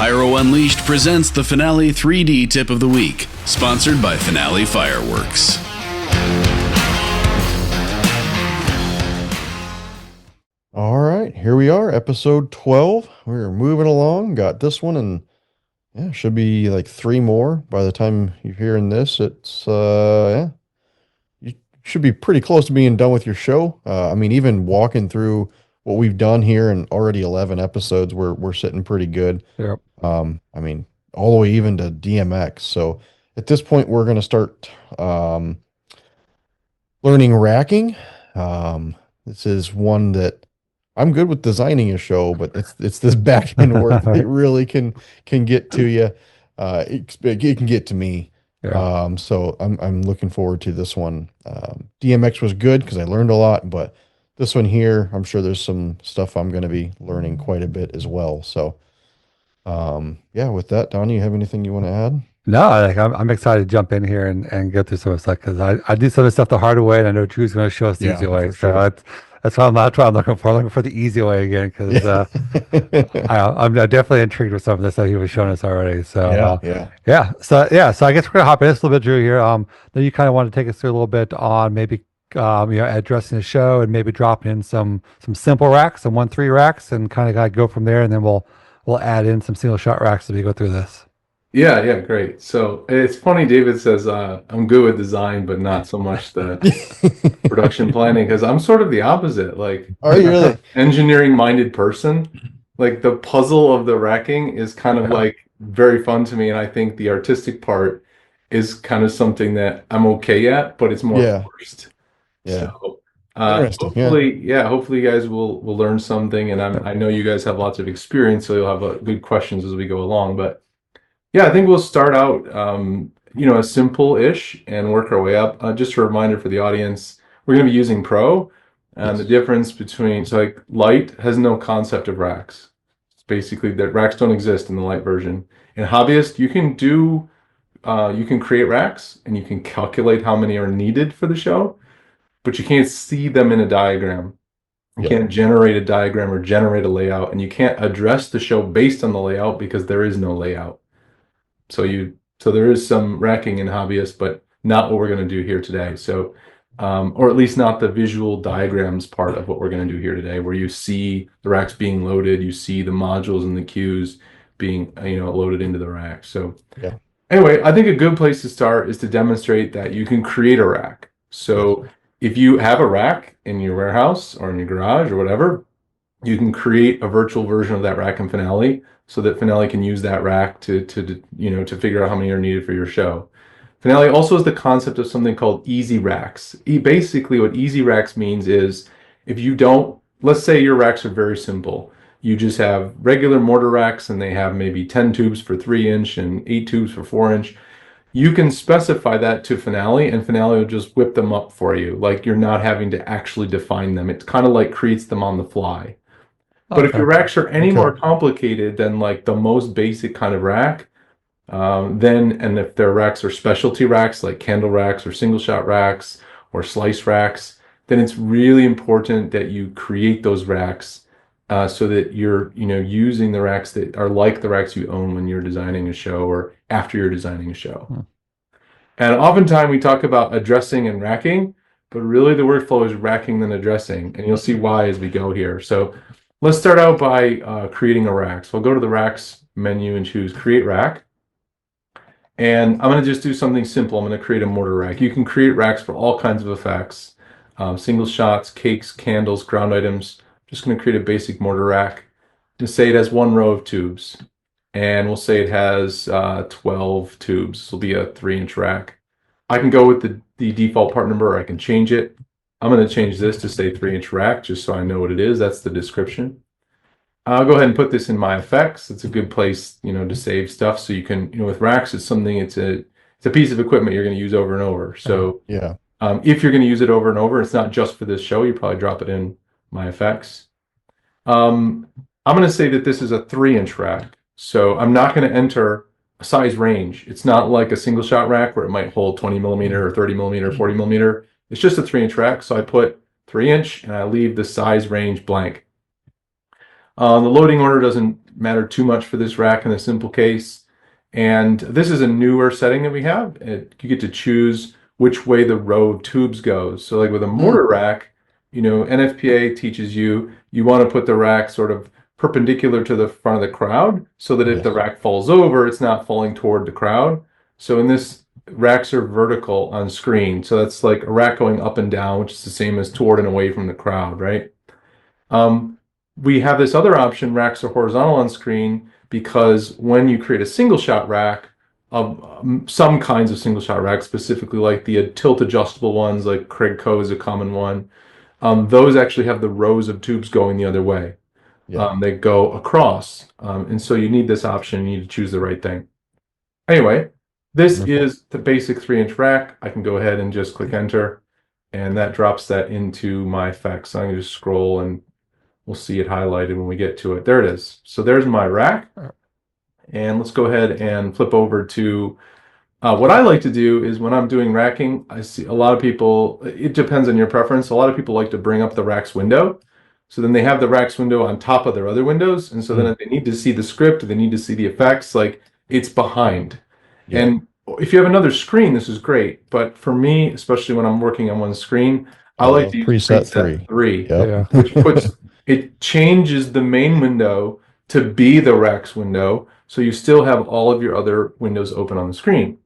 Pyro Unleashed presents the Finale3D Tip of the Week, sponsored by Finale Fireworks. All right, here we are, episode 12. We're moving along. Got this one, and yeah, should be like 3 more by the time you're hearing this. It's you should be pretty close to being done with your show. Even walking through what we've done here in already 11 episodes, we're sitting pretty good. Yep. All the way even to DMX. So at this point, we're going to start learning racking. This is one that I'm good with designing a show, but it's this back end work that really can get to you. It can get to me. Yeah. So I'm looking forward to this one. DMX was good because I learned a lot, but this one here, I'm sure there's some stuff I'm going to be learning quite a bit as well. So, with that, Donnie, you have anything you want to add? No, I'm excited to jump in here and go through some of the stuff because I do some of the stuff the hard way, and I know Drew's going to show us the easy way. So that's why I'm looking for the easy way again, because I'm definitely intrigued with some of the stuff he was showing us already. So So I guess we're gonna hop in this a little bit, Drew. Here, then you kind of want to take us through a little bit on maybe addressing the show and maybe dropping in some simple racks, some 1-3 racks, and kind of go from there, and then we'll add in some single shot racks as we go through this. Yeah, great. So it's funny, David says I'm good with design, but not so much the production planning, because I'm sort of the opposite. Like, are you really? Engineering-minded person? Like, the puzzle of the racking is kind of like very fun to me, and I think the artistic part is kind of something that I'm okay at, but it's more first. Yeah. So, hopefully you guys will learn something, and I know you guys have lots of experience, so you'll have good questions as we go along. But yeah, I think we'll start out, simple-ish and work our way up. Just a reminder for the audience, we're going to be using Pro, and the difference between, Light has no concept of racks. It's basically that racks don't exist in the Light version. In Hobbyist, you can create racks, and you can calculate how many are needed for the show, but you can't see them in a diagram. You can't generate a diagram or generate a layout, and you can't address the show based on the layout because there is no layout. So there is some racking in Hobbyist, but not what we're going to do here today. So, or at least not the visual diagrams part of what we're going to do here today, where you see the racks being loaded, you see the modules and the queues being, loaded into the rack. So anyway, I think a good place to start is to demonstrate that you can create a rack. So if you have a rack in your warehouse or in your garage or whatever, you can create a virtual version of that rack in Finale, so that Finale can use that rack to figure out how many are needed for your show. Finale also has the concept of something called easy racks. Basically, what easy racks means is let's say your racks are very simple. You just have regular mortar racks, and they have maybe 10 tubes for 3-inch and 8 tubes for 4-inch. You can specify that to Finale, and Finale will just whip them up for you. Like, you're not having to actually define them. It's kind of like creates them on the fly. But if your racks are any more complicated than like the most basic kind of rack, and if their racks are specialty racks like candle racks or single shot racks or slice racks, then it's really important that you create those racks so that you're using the racks that are like the racks you own when you're designing a show or after you're designing a show. And oftentimes we talk about addressing and racking, but really the workflow is racking then addressing, and you'll see why as we go here. So let's start out by creating a rack. So I'll go to the Racks menu and choose Create Rack. And I'm going to just do something simple. I'm going to create a mortar rack. You can create racks for all kinds of effects. Single shots, cakes, candles, ground items. I'm just going to create a basic mortar rack. Just say it has 1 row of tubes. And we'll say it has 12 tubes. This will be a 3-inch rack. I can go with the default part number, or I can change it. I'm going to change this to say 3-inch rack, just so I know what it is. That's the description. I'll go ahead and put this in my effects. It's a good place, to save stuff. So you can, with racks, it's a piece of equipment you're going to use over and over. So if you're going to use it over and over, it's not just for this show. You probably drop it in my effects. I'm going to say that this is a 3-inch rack. So I'm not going to enter a size range. It's not like a single shot rack where it might hold 20 millimeter or 30 millimeter, 40 millimeter. It's just a 3-inch rack, so I put 3-inch and I leave the size range blank. The loading order doesn't matter too much for this rack in a simple case. And this is a newer setting that we have. You get to choose which way the row of tubes goes. So like with a mortar rack, NFPA teaches you want to put the rack sort of perpendicular to the front of the crowd so that if the rack falls over, it's not falling toward the crowd. So in this, racks are vertical on screen. So that's like a rack going up and down, which is the same as toward and away from the crowd, right? We have this other option, racks are horizontal on screen, because when you create a single shot rack, some kinds of single shot racks, specifically like the tilt adjustable ones, like Craig Co is a common one, those actually have the rows of tubes going the other way. They go across. And so you need this option. You need to choose the right thing. Anyway, this is the basic 3-inch rack. I can go ahead and just click enter, and that drops that into my effects. So I'm going to just scroll, and we'll see it highlighted when we get to it. There it is. So there's my rack. And let's go ahead and flip over to what I like to do is when I'm doing racking, I see a lot of people, it depends on your preference. A lot of people like to bring up the racks window. So then they have the racks window on top of their other windows. And so then if they need to see the script, they need to see the effects, like it's behind. And if you have another screen, this is great. But for me, especially when I'm working on one screen, I like to use preset 3, which it changes the main window to be the racks window. So you still have all of your other windows open on the screen.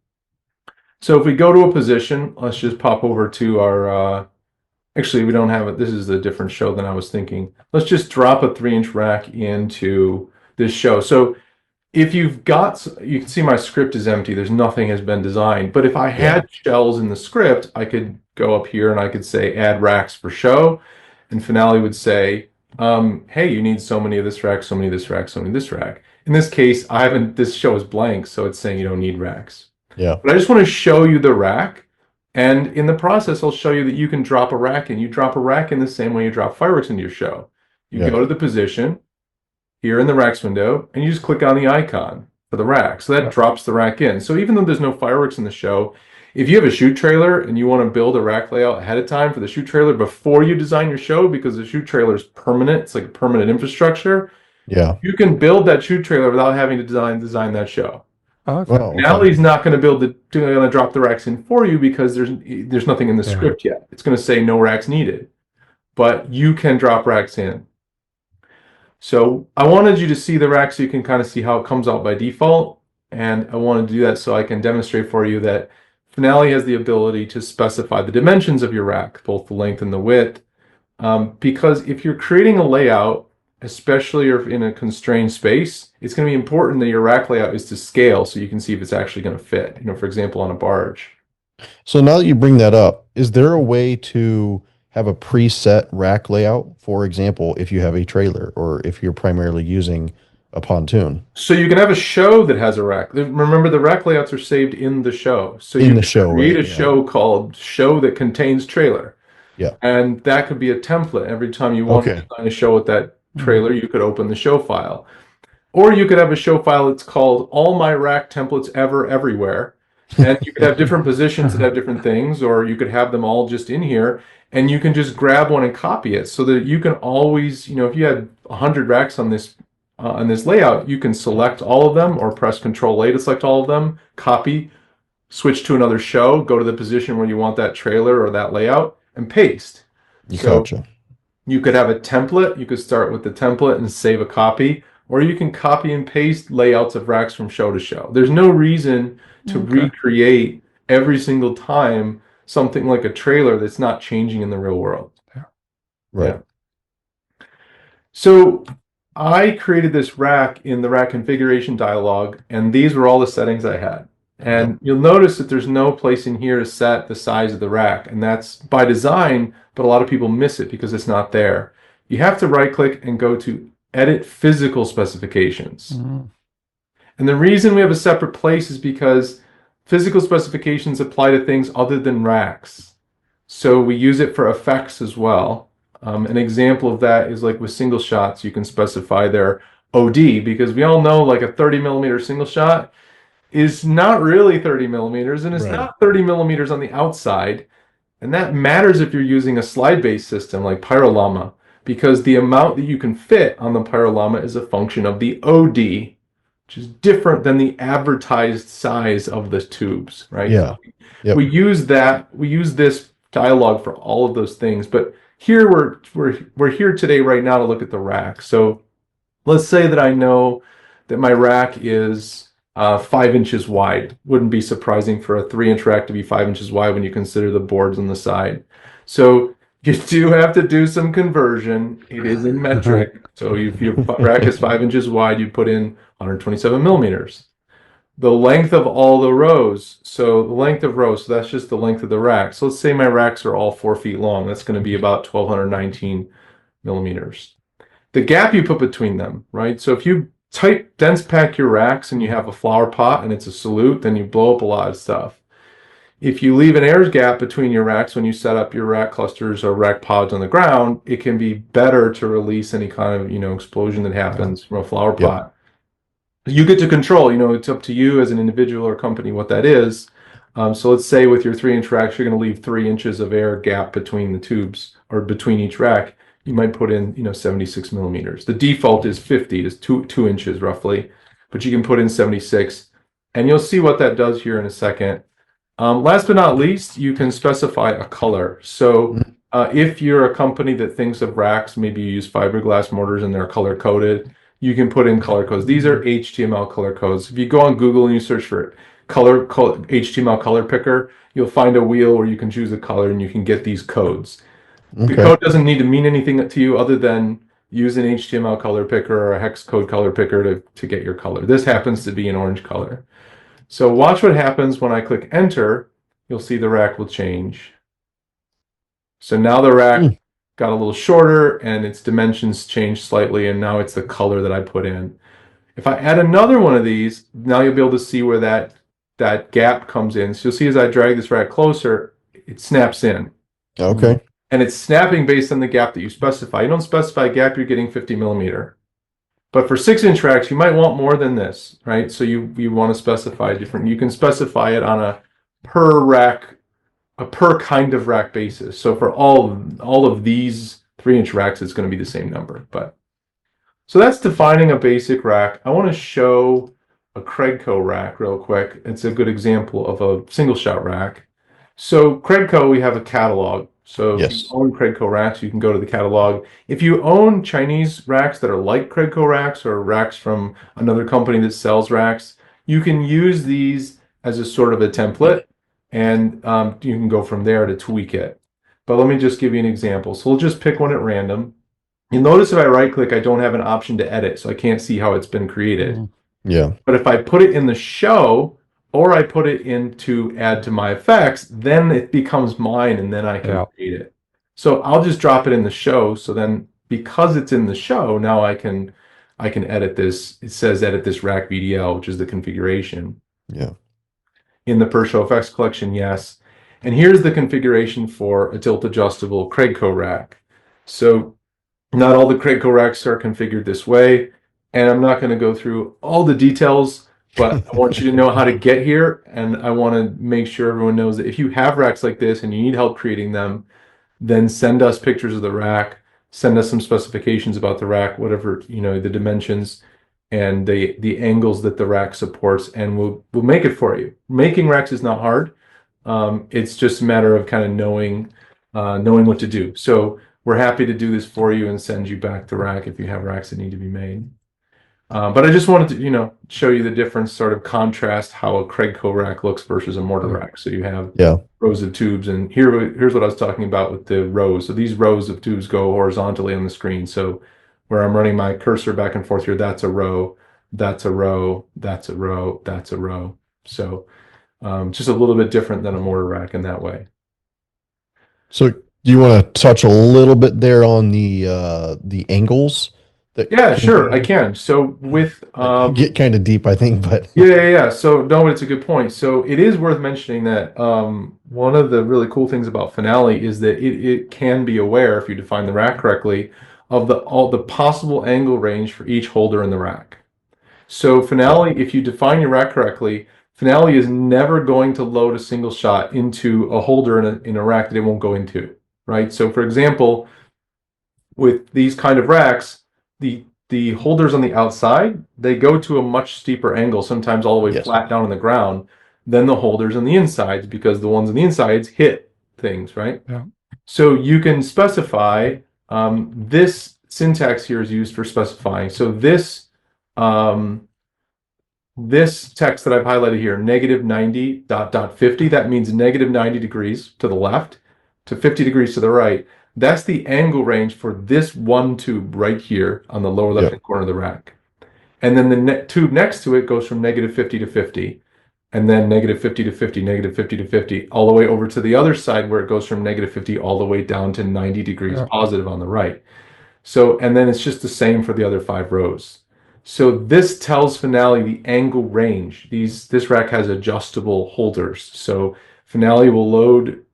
So if we go to a position, let's just pop over to our, actually we don't have it. This is a different show than I was thinking. Let's just drop a 3-inch rack into this show. So if you've got, you can see my script is empty. There's nothing has been designed. But if I had shells in the script, I could go up here and I could say add racks for show. And Finale would say, hey, you need so many of this rack, so many of this rack, so many of this rack. In this case, this show is blank, so it's saying you don't need racks. But I just want to show you the rack. And in the process, I'll show you that you can drop a rack in. You drop a rack in the same way you drop fireworks into your show. You go to the position here in the racks window, and you just click on the icon for the rack. So that drops the rack in. So even though there's no fireworks in the show, if you have a shoot trailer and you want to build a rack layout ahead of time for the shoot trailer before you design your show, because the shoot trailer is permanent, it's like a permanent infrastructure, you can build that shoot trailer without having to design that show. Finale's not going to drop the racks in for you because there's nothing in the script yet. It's going to say no racks needed, but you can drop racks in. So I wanted you to see the rack so you can kind of see how it comes out by default, and I wanted to do that so I can demonstrate for you that Finale has the ability to specify the dimensions of your rack, both the length and the width, because if you're creating a layout, especially if in a constrained space, it's going to be important that your rack layout is to scale so you can see if it's actually going to fit, for example, on a barge. So now that you bring that up, is there a way to have a preset rack layout? For example, if you have a trailer or if you're primarily using a pontoon. So you can have a show that has a rack. Remember, the rack layouts are saved in the show. So you can create a show called show that contains trailer. And that could be a template. Every time you want to design a show with that trailer, you could open the show file. Or you could have a show file that's called all my rack templates ever everywhere. And you could have different positions that have different things, or you could have them all just in here, and you can just grab one and copy it so that you can always, if you had 100 racks on this layout, you can select all of them or press Control-A to select all of them, copy, switch to another show, go to the position where you want that trailer or that layout, and paste. Gotcha. You could have a template. You could start with the template and save a copy, or you can copy and paste layouts of racks from show to show. There's no reason to recreate every single time something like a trailer that's not changing in the real world. So I created this rack in the rack configuration dialog, and these were all the settings I had. And you'll notice that there's no place in here to set the size of the rack, and that's by design, but a lot of people miss it because it's not there. You have to right click and go to edit physical specifications. And the reason we have a separate place is because physical specifications apply to things other than racks. So we use it for effects as well. An example of that is like with single shots, you can specify their OD, because we all know like a 30mm single shot is not really 30mm, and it's not 30mm on the outside. And that matters if you're using a slide-based system like Pyro, because the amount that you can fit on the Pyro Llama is a function of the OD, which is different than the advertised size of the tubes, right? Yeah. Yep. We use this dialogue for all of those things, but here we're here today right now to look at the rack. So let's say that I know that my rack is 5 inches wide. Wouldn't be surprising for a 3-inch rack to be 5 inches wide when you consider the boards on the side. So you do have to do some conversion. It is in metric. So if your rack is 5 inches wide, you put in 127 millimeters. The length of all the rows. So the length of rows, so that's just the length of the rack. So let's say my racks are all 4 feet long. That's going to be about 1,219 millimeters. The gap you put between them, right? So if you dense pack your racks and you have a flower pot and it's a salute, then you blow up a lot of stuff. If you leave an air gap between your racks when you set up your rack clusters or rack pods on the ground, it can be better to release any kind of, explosion that happens from a flower pot. You get to control, it's up to you as an individual or company what that is. So let's say with your 3-inch racks, you're going to leave 3 inches of air gap between the tubes or between each rack. You might put in, 76 millimeters. The default is 50, is 2 inches roughly, but you can put in 76, and you'll see what that does here in a second. Last but not least, you can specify a color. So if you're a company that thinks of racks, maybe you use fiberglass mortars and they're color coded, you can put in color codes. These are HTML color codes. If you go on Google and you search for HTML color picker, you'll find a wheel where you can choose a color and you can get these codes. The code doesn't need to mean anything to you other than use an HTML color picker or a hex code color picker to get your color. This happens to be an orange color. So watch what happens when I click enter. You'll see the rack will change. So now the rack got a little shorter and its dimensions changed slightly, and now it's the color that I put in. If I add another one of these, now you'll be able to see where that gap comes in. So you'll see as I drag this rack closer, it snaps in. Okay. And it's snapping based on the gap that you specify. You don't specify a gap, you're getting 50 millimeter. But for 6-inch racks, you might want more than this, right? So you want to specify different. You can specify it on a per kind of rack basis. So for all of these 3-inch racks, it's going to be the same number. So that's defining a basic rack. I want to show a Craigco rack real quick. It's a good example of a single shot rack. So Craigco, we have a catalog. So if you own Craigco racks, you can go to the catalog. If you own Chinese racks that are like Craigco racks or racks from another company that sells racks, you can use these as a sort of a template, and you can go from there to tweak it. But let me just give you an example. So we'll just pick one at random. You'll notice if I right click, I don't have an option to edit, so I can't see how it's been created. Yeah. But if I put it in the show, or I put it into add to my effects, then it becomes mine and then I can create it. So I'll just drop it in the show. So then because it's in the show, now I can edit this. It says edit this rack VDL, which is the configuration. Yeah. In the per show effects collection, yes. And here's the configuration for a tilt adjustable Craigco rack. So not all the Craigco racks are configured this way. And I'm not going to go through all the details, but I want you to know how to get here, and I want to make sure everyone knows that if you have racks like this and you need help creating them, then send us pictures of the rack, send us some specifications about the rack, whatever, the dimensions and the angles that the rack supports, and we'll make it for you. Making racks is not hard. It's just a matter of kind of knowing what to do. So we're happy to do this for you and send you back the rack if you have racks that need to be made. But I just wanted to, show you the difference, sort of contrast how a Craigco rack looks versus a mortar rack. So you have rows of tubes, and here's what I was talking about with the rows. So these rows of tubes go horizontally on the screen. So where I'm running my cursor back and forth here, that's a row, that's a row, that's a row, that's a row. So just a little bit different than a mortar rack in that way. So do you want to touch a little bit there on the angles? Yeah, sure, I can. So with get kind of deep, I think, but yeah. So no, it's a good point. So it is worth mentioning that one of the really cool things about Finale is that it can be aware, if you define the rack correctly, of all the possible angle range for each holder in the rack. So Finale, if you define your rack correctly, Finale is never going to load a single shot into a holder in a rack that it won't go into, right? So for example, with these kind of racks, the holders on the outside, they go to a much steeper angle, sometimes all the way flat down on the ground, than the holders on the insides, because the ones on the insides hit things, right? Yeah. So you can specify, this syntax here is used for specifying. So this text that I've highlighted here, -90 ... 50, that means -90 degrees to the left to 50 degrees to the right. That's the angle range for this one tube right here on the lower left-hand corner of the rack. And then the tube next to it goes from -50 to 50, and then -50 to 50, -50 to 50, all the way over to the other side where it goes from -50 all the way down to 90 degrees positive on the right. So, and then it's just the same for the other 5 rows. So this tells Finale the angle range. This rack has adjustable holders. So Finale will load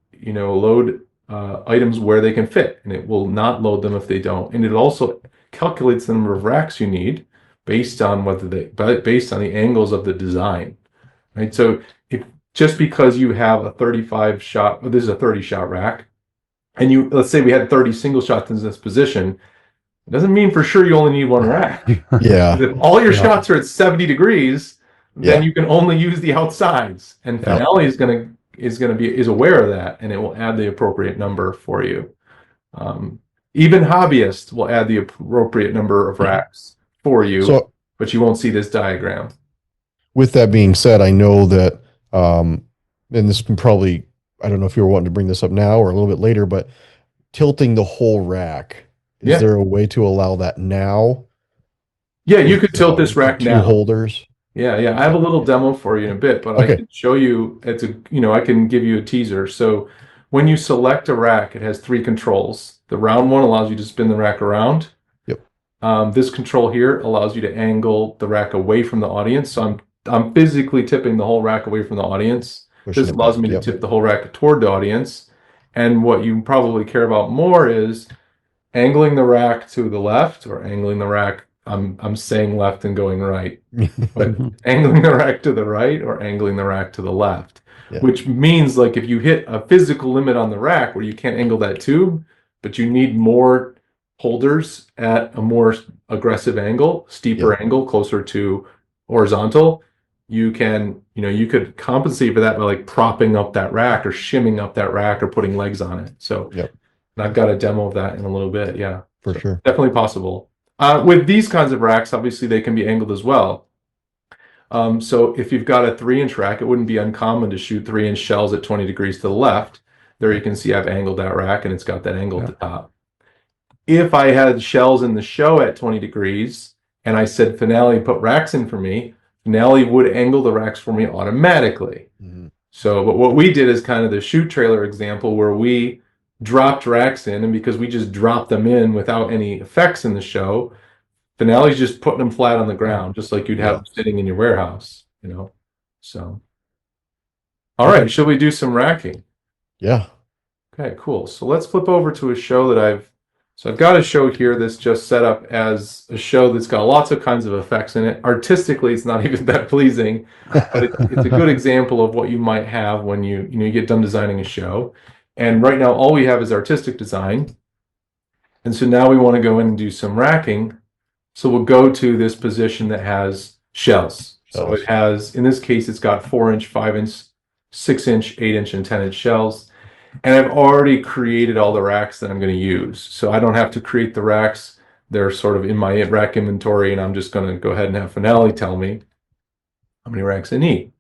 items where they can fit, and it will not load them if they don't. And it also calculates the number of racks you need based on based on the angles of the design, right? So just because you have a 35 shot, this is a 30 shot rack, and let's say we had 30 single shots in this position, it doesn't mean for sure you only need one rack. Yeah. If all your shots are at 70 degrees, then you can only use the outsides, and Finale is aware of that, and it will add the appropriate number for you. Even Hobbyist will add the appropriate number of racks for you, but you won't see this diagram. With that being said, I know that, and this can probably, I don't know if you were wanting to bring this up now or a little bit later, but tilting the whole rack, is there a way to allow that now? Yeah, you could tilt this rack now. 2 holders. Yeah. I have a little demo for you in a bit, but I can show you. I can give you a teaser. So when you select a rack, it has 3 controls. The round one allows you to spin the rack around. Yep. This control here allows you to angle the rack away from the audience. So I'm physically tipping the whole rack away from the audience. This allows me to tip the whole rack toward the audience. And what you probably care about more is angling the rack to the left, or angling the rack, I'm saying left and going right, but angling the rack to the right or angling the rack to the left, which means, like, if you hit a physical limit on the rack where you can't angle that tube, but you need more holders at a more aggressive angle, steeper angle, closer to horizontal, you could compensate for that by like propping up that rack or shimming up that rack or putting legs on it. So and I've got a demo of that in a little bit. Yeah, for sure. Definitely possible. With these kinds of racks, obviously they can be angled as well. So if you've got a 3-inch rack, it wouldn't be uncommon to shoot 3-inch shells at 20 degrees to the left. There you can see I've angled that rack, and it's got that angle at the top. If I had shells in the show at 20 degrees and I said, Finale, put racks in for me, Finale would angle the racks for me automatically. So, but what we did is kind of the shoot trailer example where we dropped racks in, and because we just dropped them in without any effects in the show, Finale's just putting them flat on the ground, just like you'd have them sitting in your warehouse, So, all right, should we do some racking? Yeah. Okay, cool. So let's flip over to a show that I've got a show here that's just set up as a show that's got lots of kinds of effects in it. Artistically, it's not even that pleasing, but it's a good example of what you might have when you get done designing a show. And right now, all we have is artistic design. And so now we want to go in and do some racking. So we'll go to this position that has shells. So it has, in this case, it's got 4-inch, 5-inch, 6-inch, 8-inch, and 10-inch shells. And I've already created all the racks that I'm going to use. So I don't have to create the racks. They're sort of in my rack inventory, and I'm just going to go ahead and have Finale tell me how many racks I need.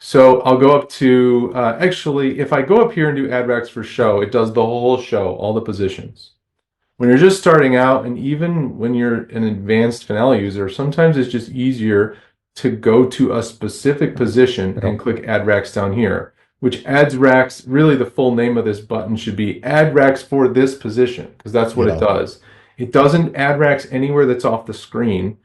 So I'll go up to, actually, if I go up here and do add racks for show, it does the whole show, all the positions. When you're just starting out, and even when you're an advanced Finale user, sometimes it's just easier to go to a specific position and click add racks down here, which adds racks. Really, the full name of this button should be add racks for this position, because that's what it does. It doesn't add racks anywhere that's off the screen.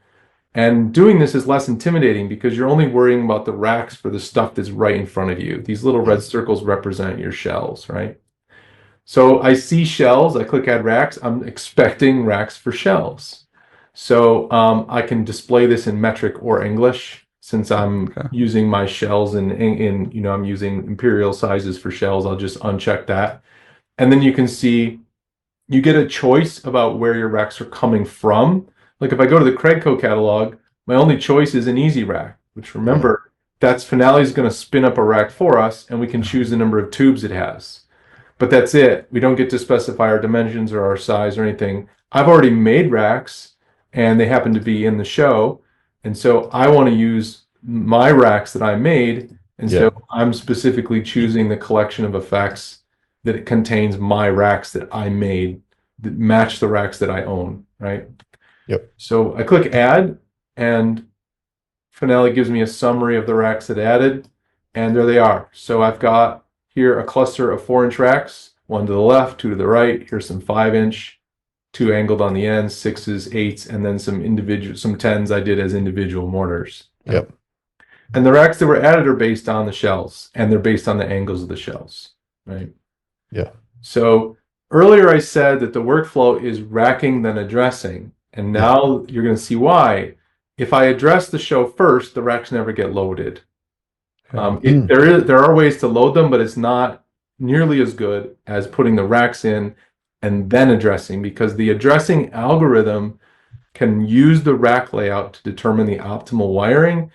And doing this is less intimidating because you're only worrying about the racks for the stuff that's right in front of you. These little red circles represent your shells, right? So I see shells, I click add racks, I'm expecting racks for shells. So I can display this in metric or English, since I'm using my shells in I'm using imperial sizes for shells. I'll just uncheck that. And then you can see you get a choice about where your racks are coming from. Like if I go to the Craigco catalog, my only choice is an easy rack, which remember, that's Finale's going to spin up a rack for us, and we can choose the number of tubes it has. But that's it. We don't get to specify our dimensions or our size or anything. I've already made racks, and they happen to be in the show. And so I want to use my racks that I made. And so I'm specifically choosing the collection of effects that it contains my racks that I made that match the racks that I own, right? Yep. So I click add, and Finale gives me a summary of the racks that added, and there they are. So I've got here a cluster of 4-inch racks, 1 to the left, 2 to the right. Here's some 5-inch, 2 angled on the ends, 6s, 8s, and then some 10s I did as individual mortars. Yep. And the racks that were added are based on the shells, and they're based on the angles of the shells, right? Yeah. So earlier I said that the workflow is racking then addressing, and now you're going to see why. If I address the show first, the racks never get loaded. There are ways to load them, but it's not nearly as good as putting the racks in and then addressing, because the addressing algorithm can use the rack layout to determine the optimal wiring,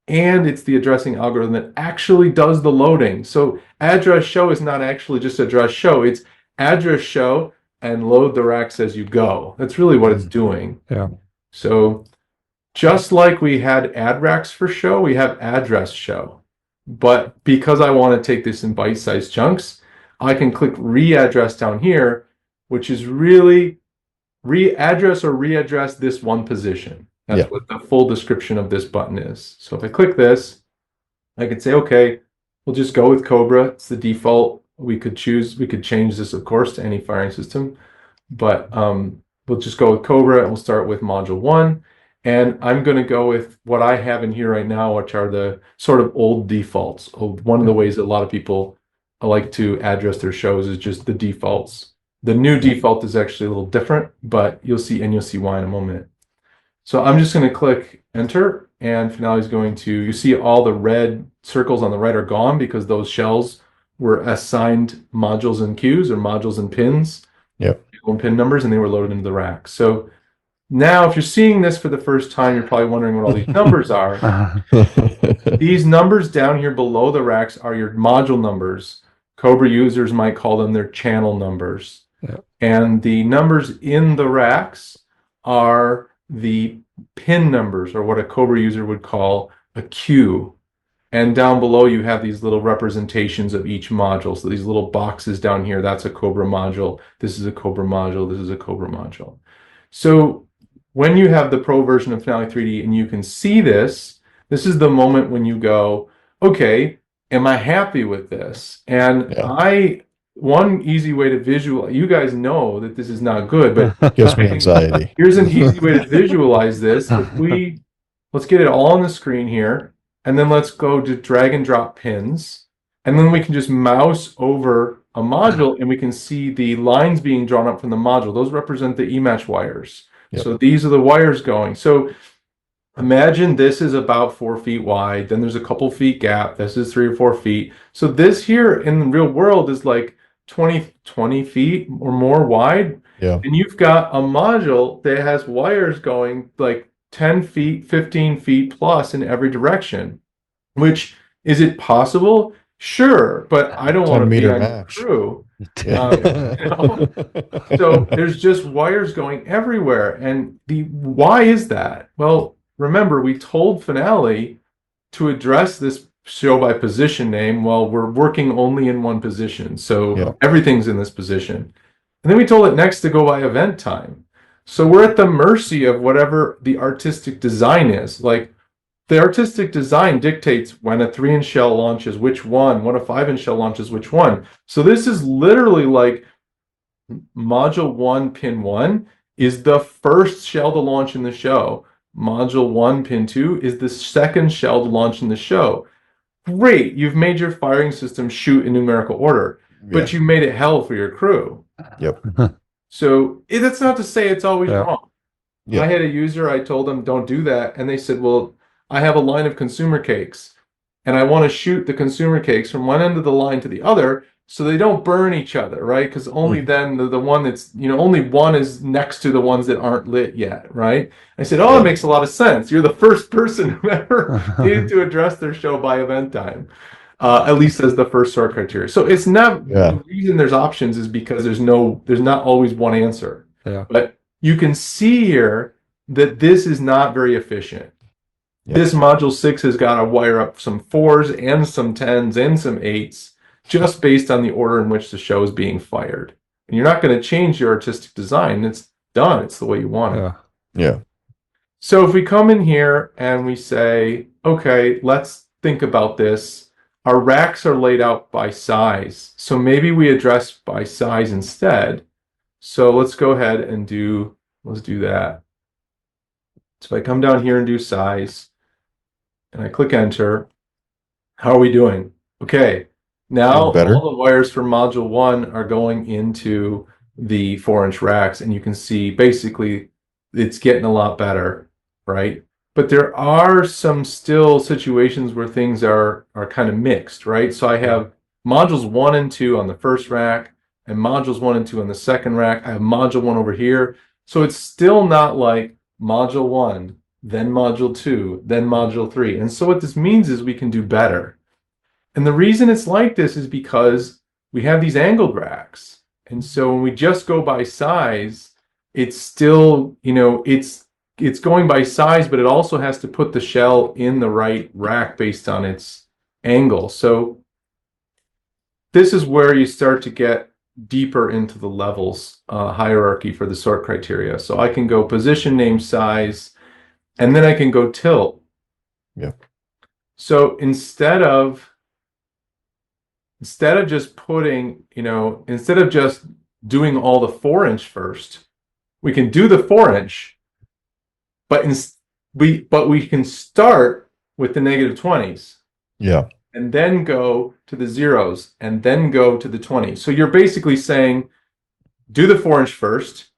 and it's the addressing algorithm that actually does the loading. So address show is not actually just address show, it's address show and load the racks as you go. That's really what it's doing. Yeah. So just like we had add racks for show, we have address show. But because I want to take this in bite-sized chunks, I can click readdress down here, which is really readdress or readdress this one position. That's what the full description of this button is. So if I click this, I can say, okay, we'll just go with Cobra. It's the default. We could change this, of course, to any firing system, but we'll just go with Cobra, and we'll start with module 1. And I'm going to go with what I have in here right now, which are the sort of old defaults. One of the ways that a lot of people like to address their shows is just the defaults. The new default is actually a little different, but you'll see why in a moment. So I'm just going to click enter, and Finale's going to, you see all the red circles on the right are gone because those shells were assigned modules and queues, or modules and pins. Yep. Pin numbers, and they were loaded into the rack. So now, if you're seeing this for the first time, you're probably wondering what all these numbers are. These numbers down here below the racks are your module numbers. Cobra users might call them their channel numbers. Yep. And the numbers in the racks are the pin numbers, or what a Cobra user would call a queue. And down below, you have these little representations of each module. So these little boxes down here, that's a Cobra module. This is a Cobra module. This is a Cobra module. So when you have the Pro version of Finale3D and you can see this, this is the moment when you go, okay, am I happy with this? And one easy way to visualize, you guys know that this is not good, but gives me anxiety. Here's an easy way to visualize this. Let's get it all on the screen here, and then let's go to drag and drop pins, and then we can just mouse over a module and we can see the lines being drawn up from the module. Those represent the E-match wires. Yep. So these are the wires going. So imagine this is about 4 feet wide, then there's a couple feet gap, this is 3 or 4 feet. So this here in the real world is like 20 feet or more wide. Yeah. And you've got a module that has wires going like 10 feet, 15 feet plus in every direction. Which, is it possible? Sure, but I don't want to be on your crew. So there's just wires going everywhere. And why is that? Well, remember, we told Finale to address this show by position name. Well, we're working only in one position, so everything's in this position. And then we told it next to go by event time. So we're at the mercy of whatever the artistic design is. Like, the artistic design dictates when a 3-inch shell launches which one, when a 5-inch shell launches which one. So this is literally like module 1, pin 1 is the first shell to launch in the show. Module 1, pin 2 is the second shell to launch in the show. Great, you've made your firing system shoot in numerical order, but you made it hell for your crew. Yep. So that's not to say it's always wrong. Yep. I had a user, I told them, don't do that. And they said, well, I have a line of consumer cakes and I want to shoot the consumer cakes from one end of the line to the other. so they don't burn each other, right? Because only then the one that's, only one is next to the ones that aren't lit yet, right? I said, oh, it makes a lot of sense. You're the first person who ever needed to address their show by event time, at least as the first sort criteria. So it's not, the reason there's options is because there's not always one answer. Yeah. But you can see here that this is not very efficient. This module 6 has got to wire up some 4s and some 10s and some 8s just based on the order in which the show is being fired. And you're not going to change your artistic design. It's done. It's the way you want it. Yeah. So if we come in here and we say, okay, let's think about this. Our racks are laid out by size. So maybe we address by size instead. So let's go ahead and let's do that. So if I come down here and do size, and I click enter, how are we doing? Okay, now all the wires for module 1 are going into the 4-inch racks, and you can see basically it's getting a lot better, right? But there are some still situations where things are kind of mixed, right? So I have modules 1 and 2 on the first rack, and modules 1 and 2 on the second rack. I have module 1 over here. So it's still not like module 1, then module 2, then module 3. And so what this means is we can do better. And the reason it's like this is because we have these angled racks. And so when we just go by size, it's still, it's going by size, but it also has to put the shell in the right rack based on its angle. So this is where you start to get deeper into the levels hierarchy for the sort criteria. So I can go position, name, size, and then I can go tilt. Yeah. So instead of just putting, instead of just doing all the 4-inch first, we can do the 4-inch, but we can start with the -20s. Yeah. And then go to the 0s, and then go to the 20s. So you're basically saying, do the 4-inch first,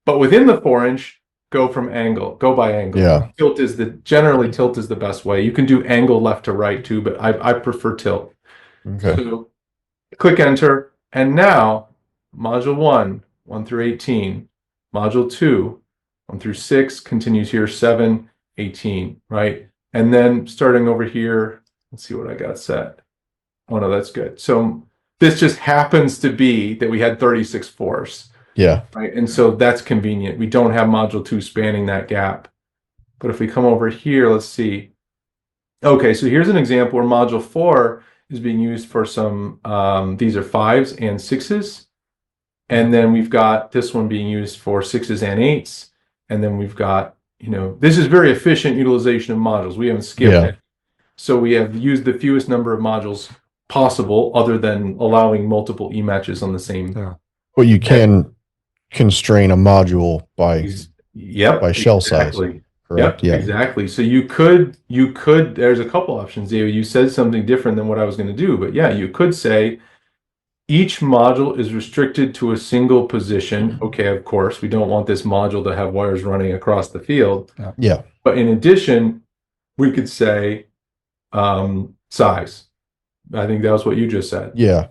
but within the 4-inch, go by angle. Yeah. Generally tilt is the best way. You can do angle left to right too, but I prefer tilt. Okay. So click enter, and now module 1 through 18, module 2, 1 through 6 continues here, 7, 18, right? And then starting over here, let's see what I got set. Oh no, that's good. So this just happens to be that we had 36 4s. Yeah. Right. And so that's convenient. We don't have module 2 spanning that gap. But if we come over here, let's see. Okay, so here's an example where module 4 is being used for some, these are 5s and 6s. And then we've got this one being used for 6s and 8s. And then we've got, this is very efficient utilization of modules. We haven't skipped it. So we have used the fewest number of modules possible, other than allowing multiple E-matches on the same. Well, you can constrain a module by shell size. Correct? Yep, exactly. So you could, there's a couple options, David. You said something different than what I was going to do, but yeah, you could say each module is restricted to a single position. Okay, of course, we don't want this module to have wires running across the field. Yeah. But in addition, we could say size. I think that was what you just said. Yeah.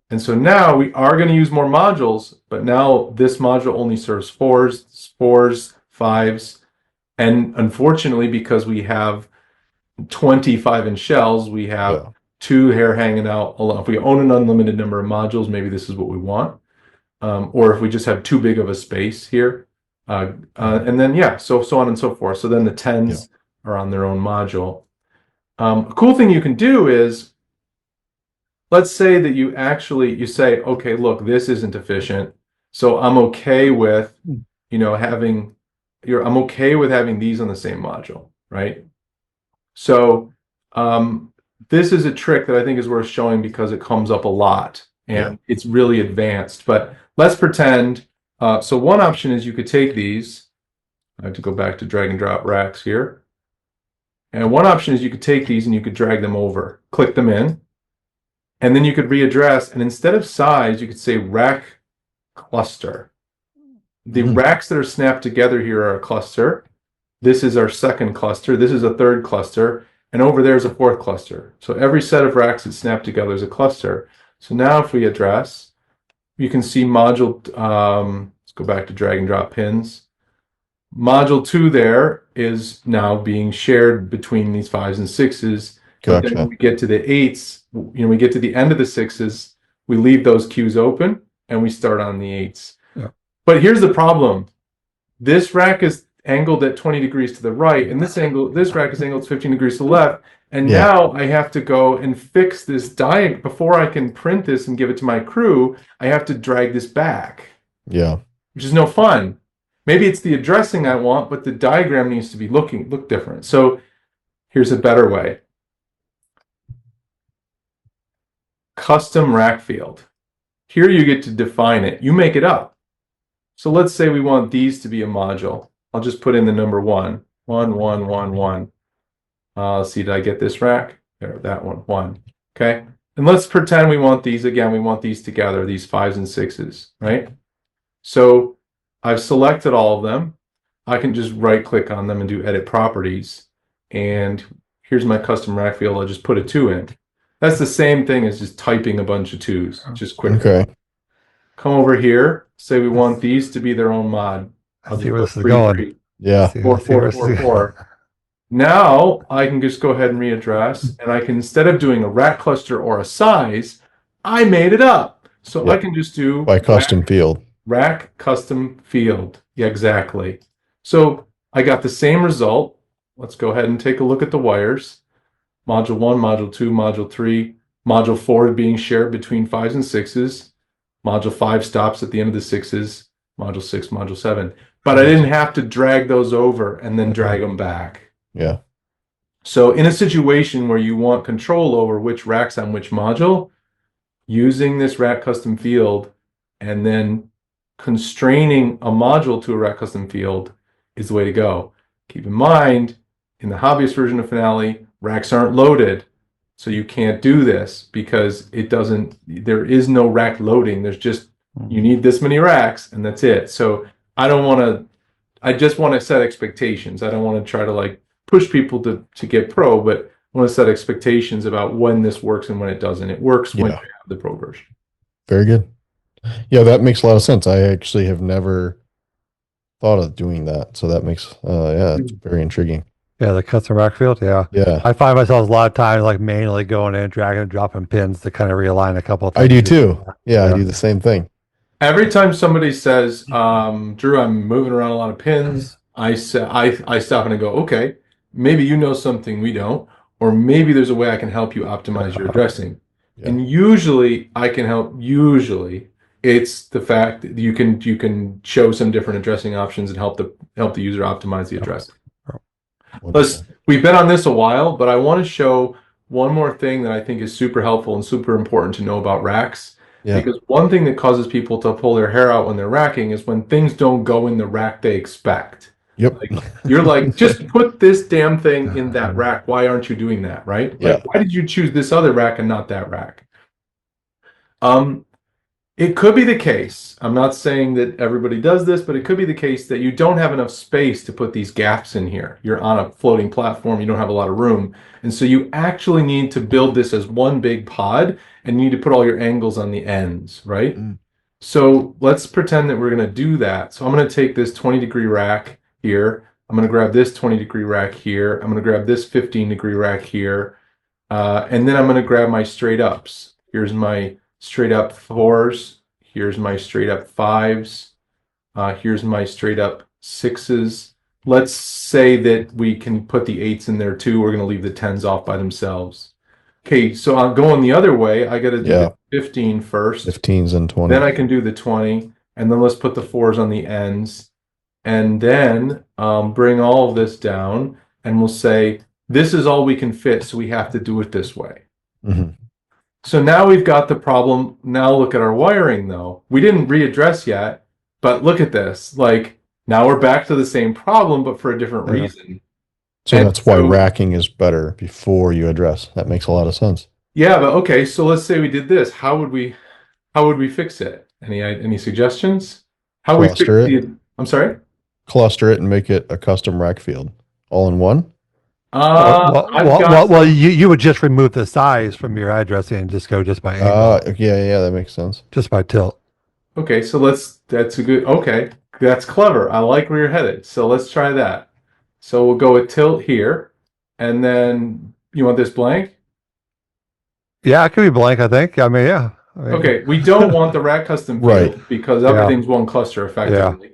And so now we are going to use more modules, but now this module only serves 4s, 5s, and unfortunately, because we have 25-inch shells, we have 2 hair hanging out. If we own an unlimited number of modules, maybe this is what we want. Or if we just have too big of a space here. And then, so on and so forth. So then the 10s are on their own module. A cool thing you can do is, let's say that you say, okay, look, this isn't efficient. So I'm okay with, having these on the same module, right? So this is a trick that I think is worth showing because it comes up a lot and it's really advanced. But let's pretend, so one option is you could take these. I have to go back to drag and drop racks here. And one option is you could take these and you could drag them over, click them in. And then you could readdress, and instead of size, you could say rack cluster. The racks that are snapped together here are a cluster. This is our second cluster. This is a third cluster. And over there is a fourth cluster. So every set of racks that snap together is a cluster. So now if we address, you can see module, let's go back to drag and drop pins. Module 2 there is now being shared between these 5s and 6s. But then when we get to the 8s, we get to the end of the 6s, we leave those queues open and we start on the 8s. Yeah. But here's the problem. This rack is angled at 20 degrees to the right, and this rack is angled 15 degrees to the left. And now I have to go and fix this diagram. Before I can print this and give it to my crew, I have to drag this back. Yeah. Which is no fun. Maybe it's the addressing I want, but the diagram needs to be look different. So here's a better way. Custom rack field. Here you get to define it. You make it up. So let's say we want these to be a module. I'll just put in the number 1. 1, 1, 1, 1. Let's see, did I get this rack? There, that one, 1. Okay. And let's pretend we want these again. We want these together, these 5s and 6s, right? So I've selected all of them. I can just right click on them and do edit properties. And here's my custom rack field. I'll just put a 2 in. That's the same thing as just typing a bunch of 2s, just quickly. Okay. Come over here, say we want these to be their own mod. I'll see where this is going. Yeah. 4, 4, 4, 4. Now I can just go ahead and readdress, and I can, instead of doing a rack cluster or a size, I made it up. So I can just do by custom field. Rack custom field. Yeah, exactly. So I got the same result. Let's go ahead and take a look at the wires. Module 1, Module 2, Module 3. Module 4 is being shared between 5s and 6s. Module 5 stops at the end of the 6s. Module 6, Module 7. But I didn't have to drag those over and then drag them back. Yeah. So in a situation where you want control over which rack's on which module, using this rack custom field and then constraining a module to a rack custom field is the way to go. Keep in mind, in the hobbyist version of Finale, racks aren't loaded. So you can't do this because there is no rack loading. There's just, you need this many racks and that's it. So I just want to set expectations. I don't want to try to like push people to get pro, but I want to set expectations about when this works and when it doesn't. It works when you have the pro version. Very good. Yeah, that makes a lot of sense. I actually have never thought of doing that. So that makes, it's very intriguing. Yeah, the custom rack field. Yeah. Yeah. I find myself a lot of times like manually going in, dragging and dropping pins to kind of realign a couple of things. I do too. Yeah, I do the same thing. Every time somebody says, Drew, I'm moving around a lot of pins, I stop and I go, okay, maybe you know something we don't, or maybe there's a way I can help you optimize your addressing. Yeah. And usually I can help. Usually it's the fact that you can show some different addressing options and help the user optimize the addressing. We've been on this a while, but I want to show one more thing that I think is super helpful and super important to know about racks. Yeah. Because one thing that causes people to pull their hair out when they're racking is when things don't go in the rack they expect. Yep. Like, you're like, just put this damn thing in that rack. Why aren't you doing that, right? Yeah. Like, why did you choose this other rack and not that rack? It could be the case. I'm not saying that everybody does this, but it could be the case that you don't have enough space to put these gaps in here. You're on a floating platform. You don't have a lot of room. And so you actually need to build this as one big pod, and you need to put all your angles on the ends, right? Mm. So let's pretend that we're going to do that. So I'm going to take this 20-degree rack here. I'm going to grab this 20-degree rack here. I'm going to grab this 15-degree rack here. And then I'm going to grab my straight ups. Here's my straight up 4s. Here's my straight up 5s. Here's my straight up 6s. Let's say that we can put the 8s in there too. We're going to leave the 10s off by themselves. Okay, so I'm going the other way. I got to do the 15 first. 15s and 20. Then I can do the 20. And then let's put the 4s on the ends. And then bring all of this down. And we'll say, this is all we can fit, so we have to do it this way. Mm-hmm. So now we've got the problem. Now look at our wiring, though. We didn't readdress yet, but look at this. Like, now we're back to the same problem, but for a different reason. So that's why racking is better before you address. That makes a lot of sense. Yeah, but okay, so let's say we did this. How would we fix it? Any suggestions? How would we fix it? I'm sorry? Cluster it and make it a custom rack field. All in one? I've got well, you would just remove the size from your addressing and just go just by angle, yeah, that makes sense. just by tilt. Okay, so that's clever. I like where you're headed. So let's try that. So we'll go with tilt here, and then you want this blank? Yeah, it could be blank, I think. I mean, yeah. Okay, we don't want the rack custom field Right. because everything's one cluster effectively.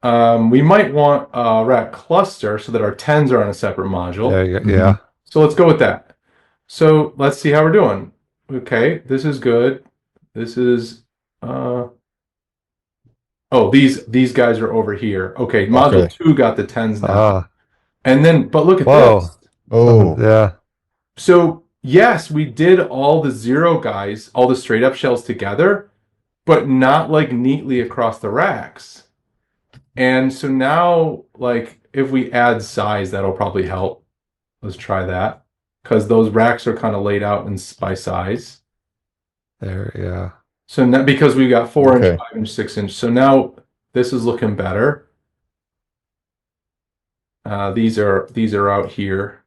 We might want a rack cluster so that our 10s are on a separate module. Yeah. So let's go with that. So let's see how we're doing. Okay, this is good. This is these guys are over here. Okay, module 2 got the 10s now. And then, but look at this. Oh, yeah. So yes, we did all the 0 guys, all the straight up shells together, but not like neatly across the racks. And so now, like, if we add size, that'll probably help. Let's try that. Because those racks are kind of laid out by size. There, yeah. So now, because we've got 4-inch, 5-inch, 6-inch. So now this is looking better. These are out here.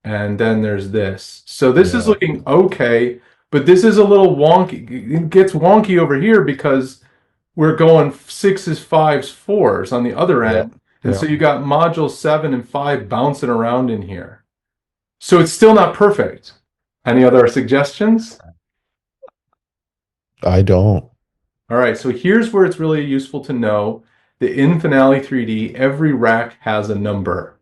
And then there's this. So this is looking okay, but this is a little wonky. It gets wonky over here because we're going 6s, 5s, 4s on the other end. And so you got module 7 and 5 bouncing around in here. So it's still not perfect. Any other suggestions? I don't. All right, so here's where it's really useful to know that in Finale 3D, every rack has a number.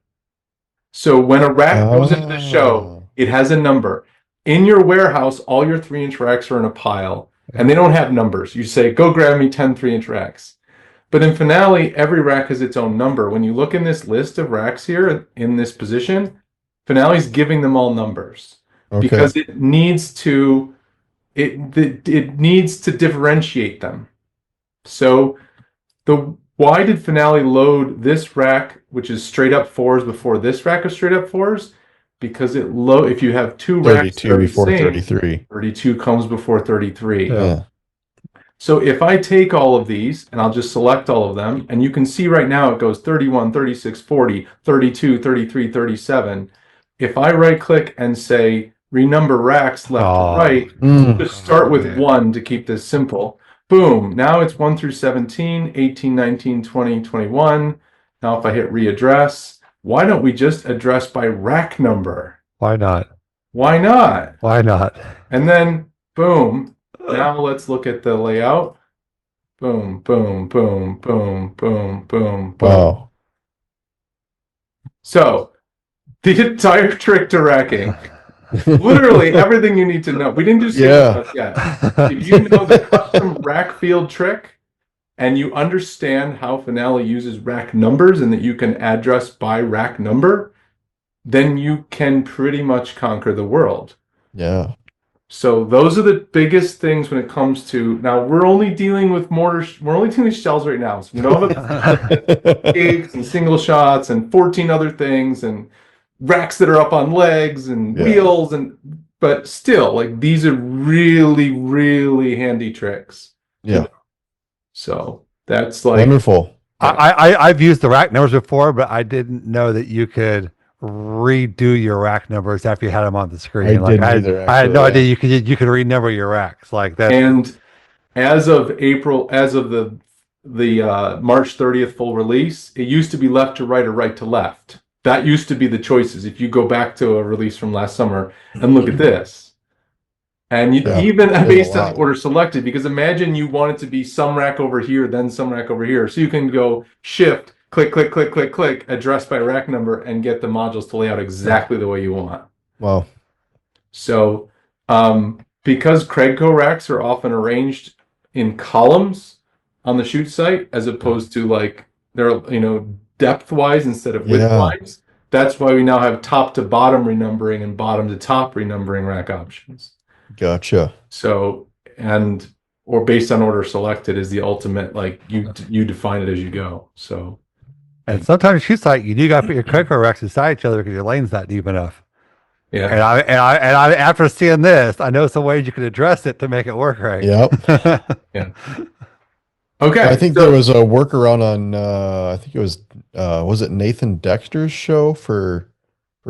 So when a rack goes into the show, it has a number. In your warehouse, all your 3-inch racks are in a pile, and they don't have numbers. You say, go grab me 10 3-inch racks. But in Finale, every rack has its own number. When you look in this list of racks here in this position, Finale's giving them all numbers because it needs to differentiate them. So why did Finale load this rack, which is straight up 4s, before this rack of straight up 4s? Because if you have 2 racks 32 before same, 33. 32 comes before 33. Yeah. So if I take all of these and I'll just select all of them, and you can see right now it goes 31, 36, 40, 32, 33, 37. If I right click and say renumber racks left to right, just start with 1 to keep this simple. Boom. Now it's 1 through 17, 18, 19, 20, 21. Now if I hit readdress, why don't we just address by rack number? Why not? Why not? Why not? And then boom. Now let's look at the layout. Boom, boom, boom, boom, boom, boom, boom. Wow. So the entire trick to racking. Literally everything you need to know. We didn't do stuff yet. If you know the custom rack field trick and you understand how Finale uses rack numbers and that you can address by rack number, then you can pretty much conquer the world. Yeah. So those are the biggest things when it comes to, now we're only dealing with mortars, we're only dealing with shells right now. So we don't have gigs and single shots and 14 other things and racks that are up on legs and wheels, but still, like, these are really, really handy tricks. Yeah. So that's like wonderful. I've used the rack numbers before, but I didn't know that you could redo your rack numbers after you had them on the screen. I had no idea you could renumber your racks like that. And as of the March 30th full release, it used to be left to right or right to left. That used to be the choices. If you go back to a release from last summer and look at this, and even based on order selected, because imagine you want it to be some rack over here, then some rack over here. So you can go shift, click, click, click, click, click, address by rack number, and get the modules to lay out exactly the way you want. Wow. So because Craigco racks are often arranged in columns on the shoot site, as opposed to like they're, depth-wise instead of width-wise, that's why we now have top to bottom renumbering and bottom to top renumbering rack options. Gotcha. So, or based on order selected is the ultimate, like you define it as you go. So, and sometimes shoot site, you do got to put your Craigco racks beside each other because your lane's not deep enough. Yeah. And I after seeing this, I know some ways you can address it to make it work right. Yep. Yeah. Okay. I think there was a workaround on I think it was it Nathan Dexter's show for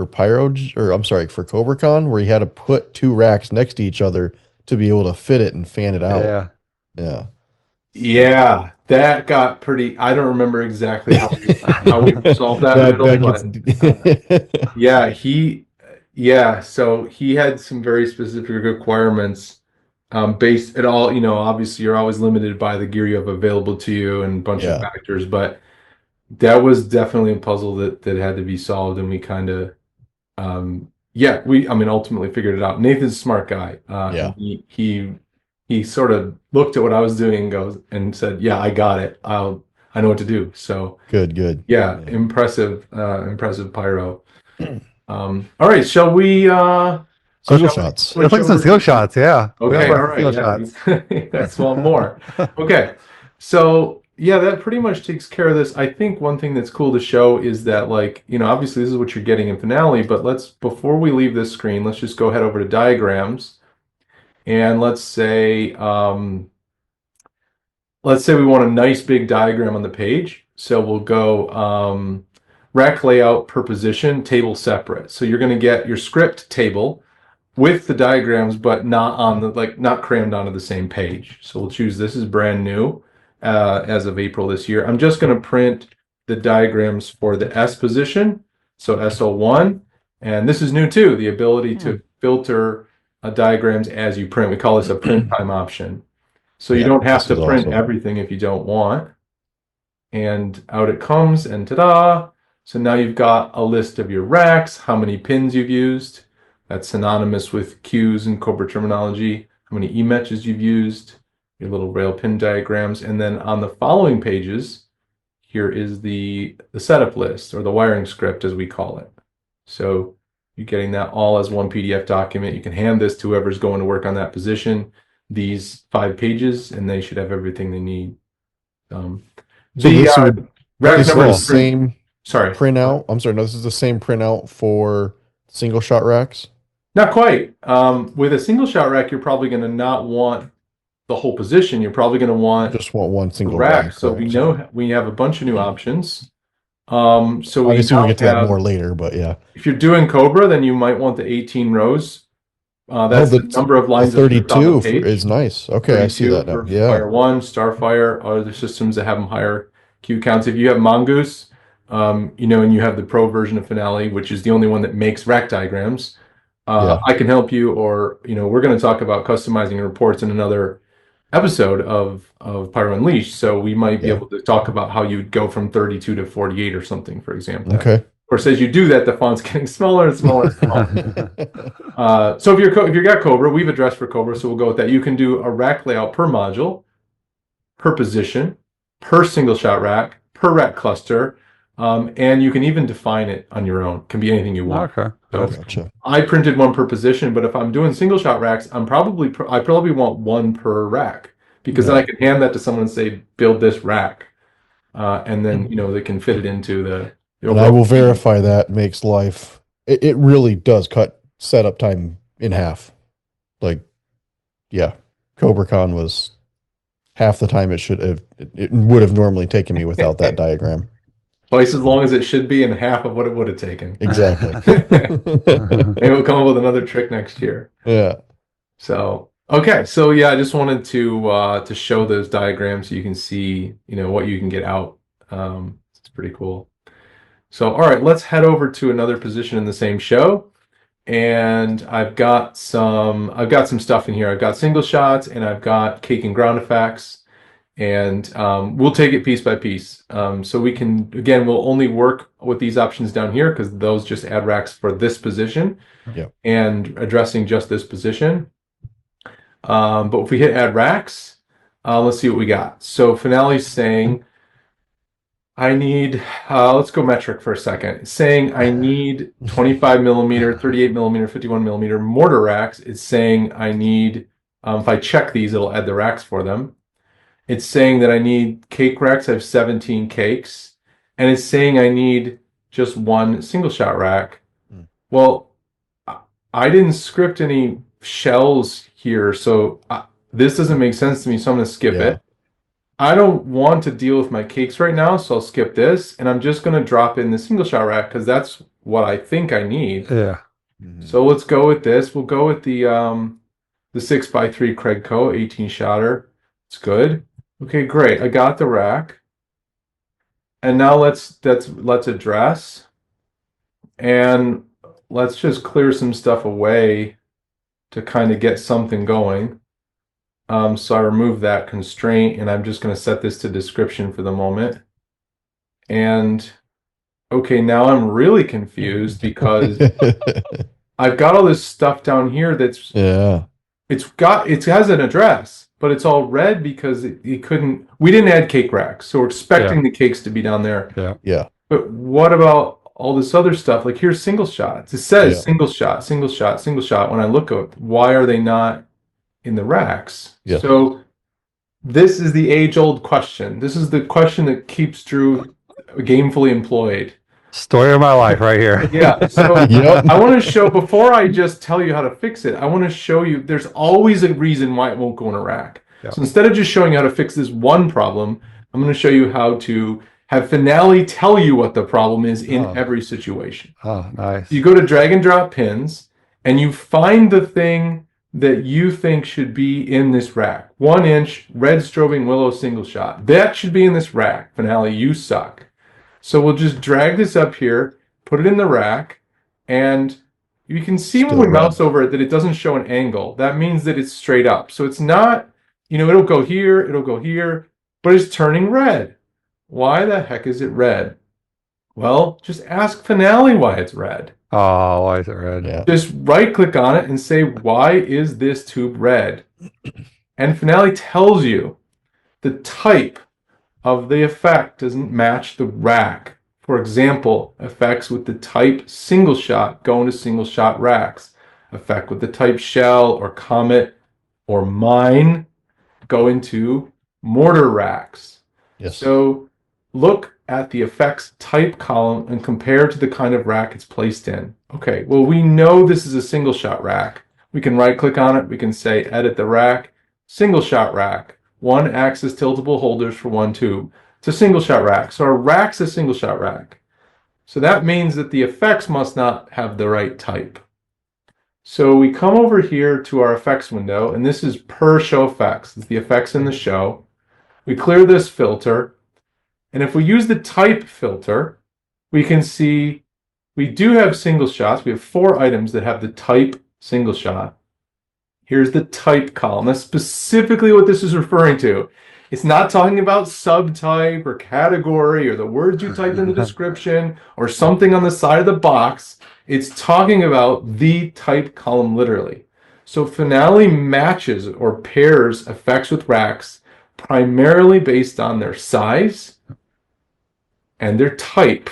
for for CobraCon, where he had to put 2 racks next to each other to be able to fit it and fan it out. Yeah. Yeah. Yeah, that got pretty. I don't remember exactly how we solved that riddle, but so he had some very specific requirements based at all. Obviously you're always limited by the gear you have available to you and a bunch of factors, but that was definitely a puzzle that had to be solved, and we kind of ultimately figured it out. Nathan's a smart guy. He sort of looked at what I was doing and said, "Yeah, I got it. I know what to do." So good. Yeah. Impressive Pyro. All right, shall we single shots? Let's look at some single shots. Yeah. Okay. All right. Shots. That's one more. Okay. So yeah, that pretty much takes care of this. I think one thing that's cool to show is that, obviously this is what you're getting in Finale, but before we leave this screen, let's just go head over to diagrams. And let's say we want a nice big diagram on the page. So we'll go rack layout per position, table separate. So you're going to get your script table with the diagrams, but not on not crammed onto the same page. So we'll choose this is brand new as of April this year. I'm just going to print the diagrams for the S position. So SO1, and this is new too, the ability to filter diagrams as you print. We call this a print time option. So you don't have to print everything if you don't want. And out it comes, and ta-da! So now you've got a list of your racks, how many pins you've used. That's synonymous with Qs and Cobra terminology. How many E-matches you've used, your little rail pin diagrams. And then on the following pages, here is the setup list, or the wiring script as we call it. So you're getting that all as one PDF document. You can hand this to whoever's going to work on that position, these 5 pages, and they should have everything they need. So this is the same printout. I'm sorry, no, this is the same printout for single shot racks? Not quite. With a single shot rack, you're probably going to not want the whole position. You're probably going to just want one single rack. So we know we have a bunch of new options. So obviously we'll get to that more later, but yeah. If you're doing Cobra, then you might want the 18 rows. That's the number of lines. 32 is nice. Okay, I see that now. Yeah. Fire 1, Starfire, other systems that have them higher queue counts. If you have Mongoose, and you have the Pro version of Finale, which is the only one that makes rack diagrams, I can help you. Or we're going to talk about customizing reports in another episode of Pyro Unleashed, so we might be able to talk about how you'd go from 32 to 48 or something, for example. Okay. Of course, as you do that, the font's getting smaller and smaller and smaller. So if you got Cobra, we've addressed for Cobra, so we'll go with that. You can do a rack layout per module, per position, per single shot rack, per rack cluster, and you can even define it on your own. It can be anything you want. Okay. So Gotcha. I printed one per position, but if I'm doing single shot racks, I probably want one per rack, because then I can hand that to someone and say, build this rack, and then they can fit it into the. And I will verify that makes life. It really does cut setup time in half. CobraCon was half the time it would have normally taken me without that diagram. Twice as long as it should be, and half of what it would have taken. Exactly. Maybe we'll come up with another trick next year. Yeah. So okay, so yeah, I just wanted to show those diagrams so you can see what you can get out. It's pretty cool. So all right, let's head over to another position in the same show, and I've got some stuff in here. I've got single shots, and I've got cake and ground effects. And we'll take it piece by piece. So we'll only work with these options down here, because those just add racks for this position and addressing just this position. But if we hit add racks, let's see what we got. So Finale's saying, I need, let's go metric for a second. It's saying I need 25 millimeter, 38 millimeter, 51 millimeter mortar racks. It's saying I need, if I check these, it'll add the racks for them. It's saying that I need cake racks. I have 17 cakes. And it's saying I need just one single shot rack. Well, I didn't script any shells here, so this doesn't make sense to me, so I'm going to skip it. I don't want to deal with my cakes right now, so I'll skip this. And I'm just going to drop in the single shot rack, because that's what I think I need. Yeah. So let's go with this. We'll go with the 6x3 Craig Co. 18 shotter. It's good. Okay, great. I got the rack. And now let's address, and let's just clear some stuff away to kind of get something going. So I remove that constraint, and I'm just going to set this to description for the moment. And okay, now I'm really confused because I've got all this stuff down here that's it has an address, but it's all red because we didn't add cake racks, so we're expecting the cakes to be down there. Yeah. But what about all this other stuff? Like here's single shots. It says single shot, single shot, single shot. When I look at why are they not in the racks? Yeah. So this is the age-old question. This is the question that keeps Drew gamefully employed. Story of my life right here. Yeah. So I want to show, before I just tell you how to fix it, I want to show you there's always a reason why it won't go in a rack. Yeah. So instead of just showing you how to fix this one problem, I'm going to show you how to have Finale tell you what the problem is in every situation. Oh, nice. You go to drag and drop pins and you find the thing that you think should be in this rack. 1 inch red strobing willow single shot. That should be in this rack. Finale, you suck. So we'll just drag this up here, put it in the rack, and you can see when we mouse over it that it doesn't show an angle. That means that it's straight up. So it's not, it'll go here, but it's turning red. Why the heck is it red? Well, just ask Finale why it's red. Oh, why is it red? Yeah. Just right click on it and say, why is this tube red? And Finale tells you the type of the effect doesn't match the rack. For example, effects with the type single shot go into single shot racks. Effect with the type shell or comet or mine go into mortar racks. Yes. So look at the effects type column and compare to the kind of rack it's placed in. Okay, well, we know this is a single shot rack. We can right click on it. We can say edit the rack, single shot rack. 1 axis tiltable holders for 1 tube. It's a single shot rack. So our rack's a single shot rack. So that means that the effects must not have the right type. So we come over here to our effects window, and this is per show effects. It's the effects in the show. We clear this filter. And if we use the type filter, we can see we do have single shots. We have 4 items that have the type single shot. Here's the type column. That's specifically what this is referring to. It's not talking about subtype or category or the words you typed in the description or something on the side of the box. It's talking about the type column literally. So Finale matches or pairs effects with racks primarily based on their size and their type.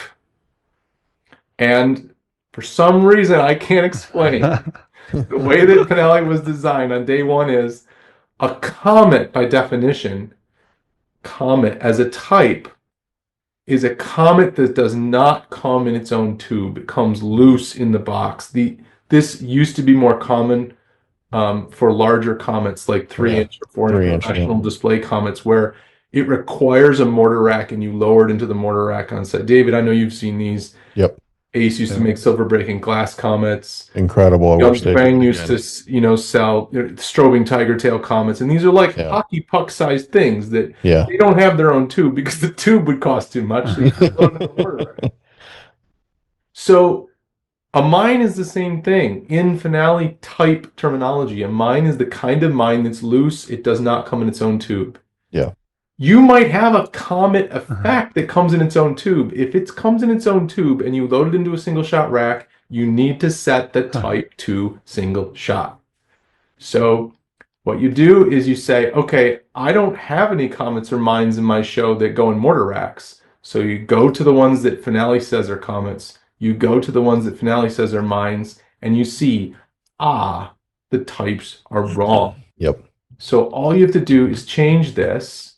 And for some reason I can't explain, the way that Finale was designed on day 1 is a comet, by definition, comet as a type is a comet that does not come in its own tube. It comes loose in the box. This used to be more common for larger comets like 3-inch or 4-inch professional display comets where it requires a mortar rack and you lower it into the mortar rack on set. David, I know you've seen these. Yep. Ace used to make silver breaking glass comets. Incredible. Young Fang used to, sell strobing tiger tail comets, and these are like hockey puck sized things that they don't have their own tube because the tube would cost too much. So a mine is the same thing in Finale type terminology. A mine is the kind of mine that's loose. It does not come in its own tube. Yeah. You might have a comet effect that comes in its own tube. If it comes in its own tube and you load it into a single shot rack, you need to set the type to single shot. So what you do is you say, okay, I don't have any comets or mines in my show that go in mortar racks. So you go to the ones that Finale says are comets. You go to the ones that Finale says are mines, and you see, the types are wrong. Yep. So all you have to do is change this.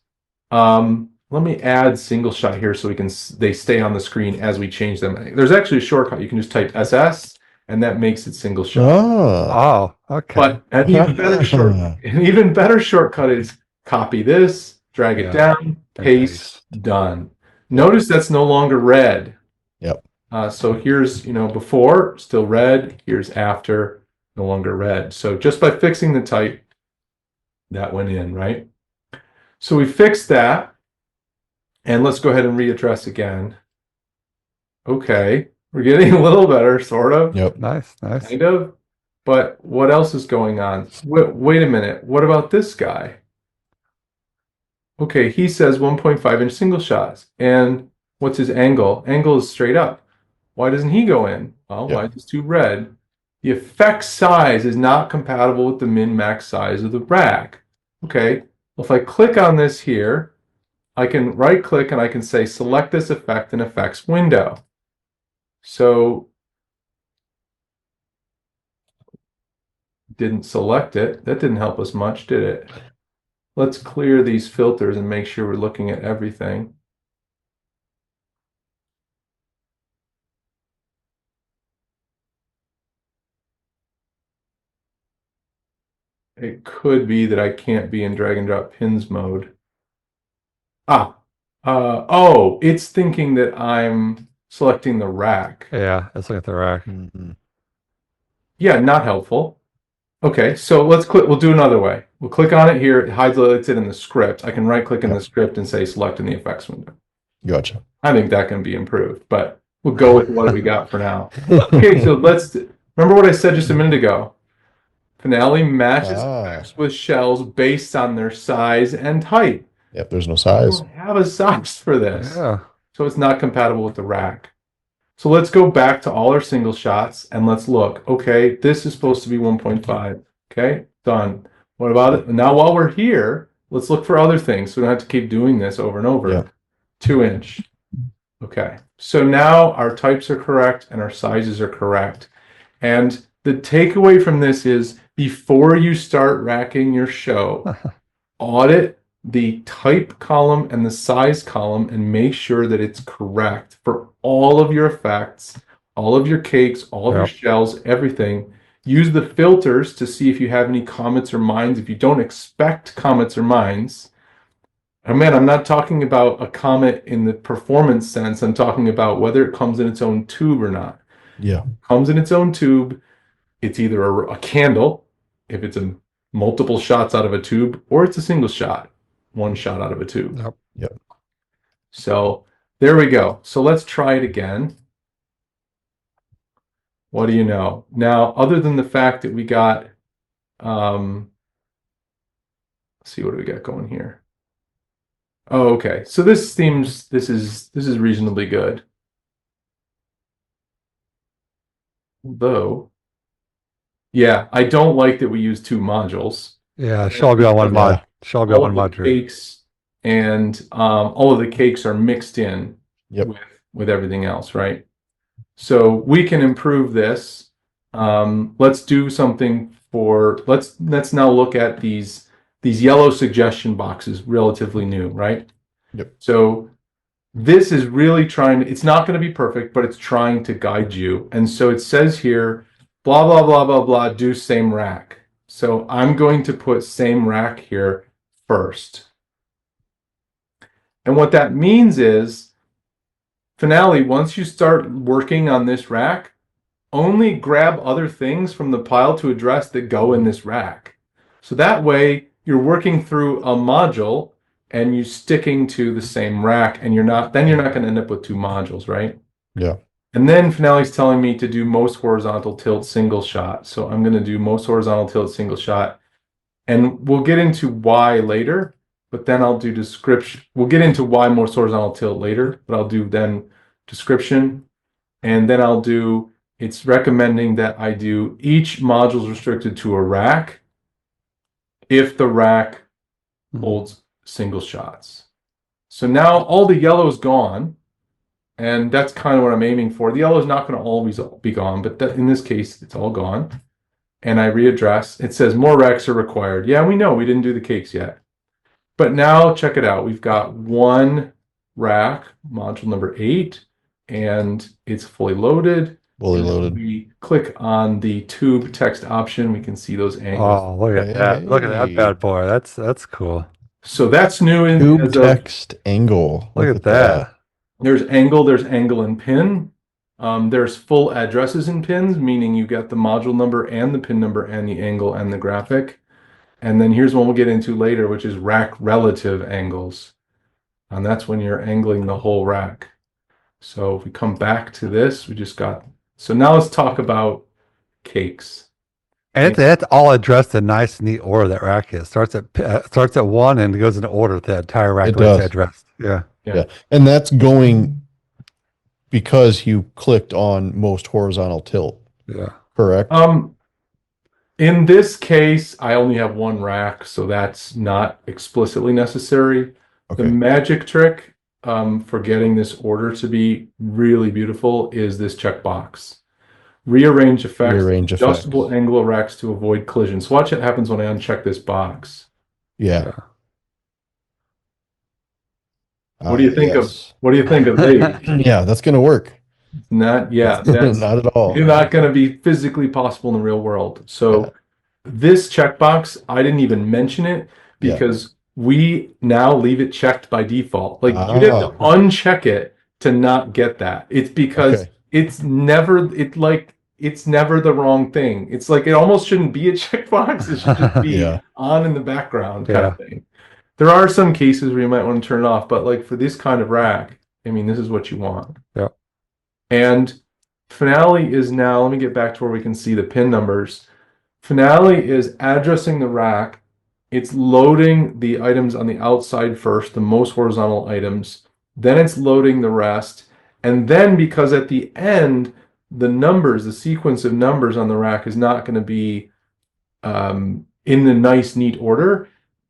Let me add single shot here so they stay on the screen as we change them. There's actually a shortcut. You can just type SS and that makes it single shot. Oh, okay. But an even better shortcut is copy this, drag it down, paste, done. Notice that's no longer red. Yep. So here's, before, still red. Here's after, no longer red. So just by fixing the type, that went in, right? So we fixed that. And let's go ahead and readdress again. Okay, we're getting a little better, sort of. Yep. Nice. Kind of. But what else is going on? Wait a minute. What about this guy? Okay, he says 1.5-inch single shots. And what's his angle? Angle is straight up. Why doesn't he go in? Well, why is this tube red? The effect size is not compatible with the min-max size of the rack. Okay, well, if I click on this here, I can right-click and I can say select this effect in effects window. So didn't select it. That didn't help us much, did it? Let's clear these filters and make sure we're looking at everything. It could be that I can't be in drag and drop pins mode. Oh, it's thinking that I'm selecting the rack. Yeah, let's look at the rack. Mm-hmm. Yeah, not helpful. Okay, so let's click. We'll do another way. We'll click on it here. It highlights it in the script. I can right-click in the script and say select in the effects window. Gotcha. I think that can be improved, but we'll go with what we got for now. Okay, so let's remember what I said just a minute ago. Finale matches effects with shells based on their size and height. Yep, there's no size. We don't have a size for this. Yeah. So it's not compatible with the rack. So let's go back to all our single shots and let's look. Okay, this is supposed to be 1.5. Okay, done. What about it? Now while we're here, let's look for other things so we don't have to keep doing this over and over. Yeah. 2-inch. Okay, so now our types are correct and our sizes are correct. And the takeaway from this is before you start racking your show, audit the type column and the size column and make sure that it's correct for all of your effects, all of your cakes, all of your shells, everything. Use the filters to see if you have any comments or mines. If you don't expect comments or mines, and man, I'm not talking about a comment in the performance sense. I'm talking about whether it comes in its own tube or not. Yeah. Comes in its own tube. It's either a candle, if it's multiple shots out of a tube, or it's a single shot, one shot out of a tube. Yep. So there we go. So let's try it again. What do you know? Now, other than the fact that we got, let's see, what do we got going here? Oh, okay. So this seems, this is reasonably good. Though, yeah, I don't like that we use two modules. Yeah, shall be on one mod. Shall be on one mod. Cakes and all of the cakes are mixed in with everything else, right? So we can improve this. Let's do something for let's now look at these yellow suggestion boxes, relatively new, right? Yep. So this is really trying to, it's not going to be perfect, but it's trying to guide you. And so it says here, blah, blah, blah, blah, blah, do same rack. So I'm going to put same rack here first. And what that means is, Finale, once you start working on this rack, only grab other things from the pile to address that go in this rack. So that way you're working through a module and you're sticking to the same rack, and then you're not going to end up with two modules, right? Yeah. And then Finale's telling me to do most horizontal tilt single shot. So I'm going to do most horizontal tilt single shot. And we'll get into why later, but then I'll do description. We'll get into why most horizontal tilt later, but I'll do then description. And then I'll do, it's recommending that I do each module is restricted to a rack if the rack holds single shots. So now all the yellow is gone, and that's kind of what I'm aiming for. The yellow is not going to always be gone, but in this case, it's all gone. And I readdress. It says more racks are required. Yeah, we know we didn't do the cakes yet. But now check it out. We've got one rack, module number 8, and it's fully loaded. Fully loaded. We click on the tube text option. We can see those angles. Oh, look at that. Look at that bad boy. That's cool. So that's new in tube text angle. Look at that. There's angle and pin. There's full addresses in pins, meaning you get the module number and the pin number and the angle and the graphic. And then here's one we'll get into later, which is rack relative angles. And that's when you're angling the whole rack. So if we come back to this, so now let's talk about cakes. And it's all addressed in nice, neat order. That rack is starts at one and goes in order. The entire rack is addressed. Yeah. And that's going because you clicked on most horizontal tilt. Yeah. Correct. In this case, I only have one rack, so that's not explicitly necessary. Okay. The magic trick for getting this order to be really beautiful is this checkbox. Rearrange effects, adjustable angle of racks to avoid collisions. So watch what happens when I uncheck this box. Yeah. What do you think of these? Yeah, that's going to work. That's not at all. You're not going to be physically possible in the real world. So this checkbox, I didn't even mention it because we now leave it checked by default. Like you'd have to uncheck it to not get that. It's because it's never the wrong thing. It's like it almost shouldn't be a checkbox. It should just be on in the background kind of thing. There are some cases where you might want to turn it off, but like for this kind of rack, I mean, this is what you want. Yeah. And Finale is now, let me get back to where we can see the pin numbers. Finale is addressing the rack. It's loading the items on the outside first, the most horizontal items. Then it's loading the rest. And then because at the end, the sequence of numbers on the rack is not going to be in the nice, neat order.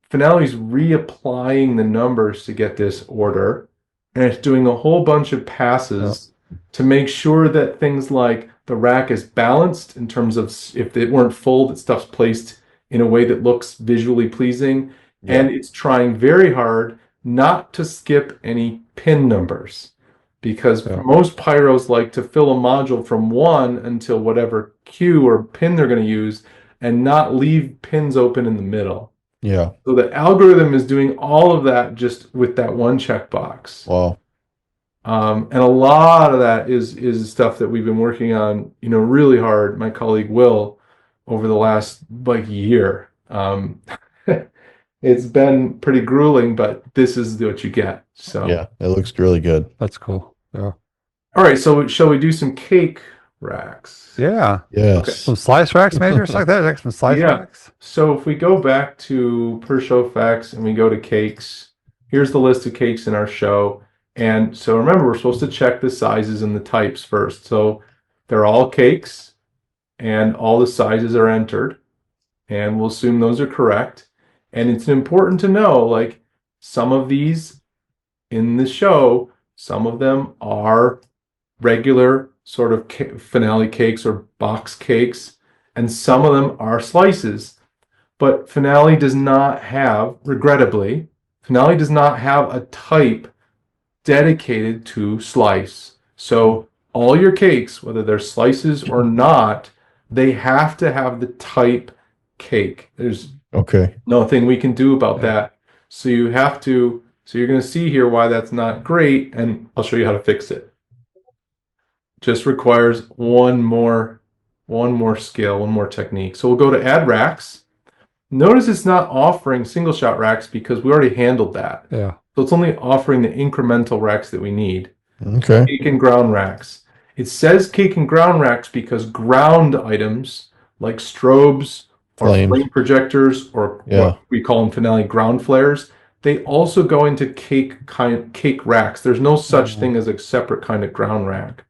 Finale's reapplying the numbers to get this order. And it's doing a whole bunch of passes to make sure that things like the rack is balanced in terms of if it weren't full, that stuff's placed in a way that looks visually pleasing. Yeah. And it's trying very hard not to skip any pin numbers. Because most pyros like to fill a module from 1 until whatever cue or pin they're going to use and not leave pins open in the middle. Yeah. So the algorithm is doing all of that just with that one checkbox. Wow. And a lot of that is stuff that we've been working on, really hard. My colleague Will, over the last year. It's been pretty grueling, but this is what you get. So yeah, it looks really good. That's cool. Yeah. All right, so shall we do some cake racks? Yeah. Yes. Okay. Some slice racks, maybe, or something like that. Like some slice racks. So if we go back to per show facts and we go to cakes, here's the list of cakes in our show. And so remember, we're supposed to check the sizes and the types first. So they're all cakes, and all the sizes are entered, and we'll assume those are correct. And it's important to know, like, some of these in the show, some of them are regular sort of Finale cakes or box cakes, and some of them are slices. But Finale does not have, regrettably, Finale does not have a type dedicated to slice. So all your cakes, whether they're slices or not, they have to have the type cake. There's nothing we can do about that. So you have to, so you're going to see here why that's not great, and I'll show you how to fix it. Just requires one more skill, one more technique. So we'll go to add racks. Notice it's not offering single shot racks because we already handled that. Yeah. So it's only offering the incremental racks that we need. Okay. Cake and ground racks. It says cake and ground racks because ground items like strobes or flame projectors, or what we call in Finale ground flares, they also go into cake racks. There's no such thing as a separate kind of ground rack.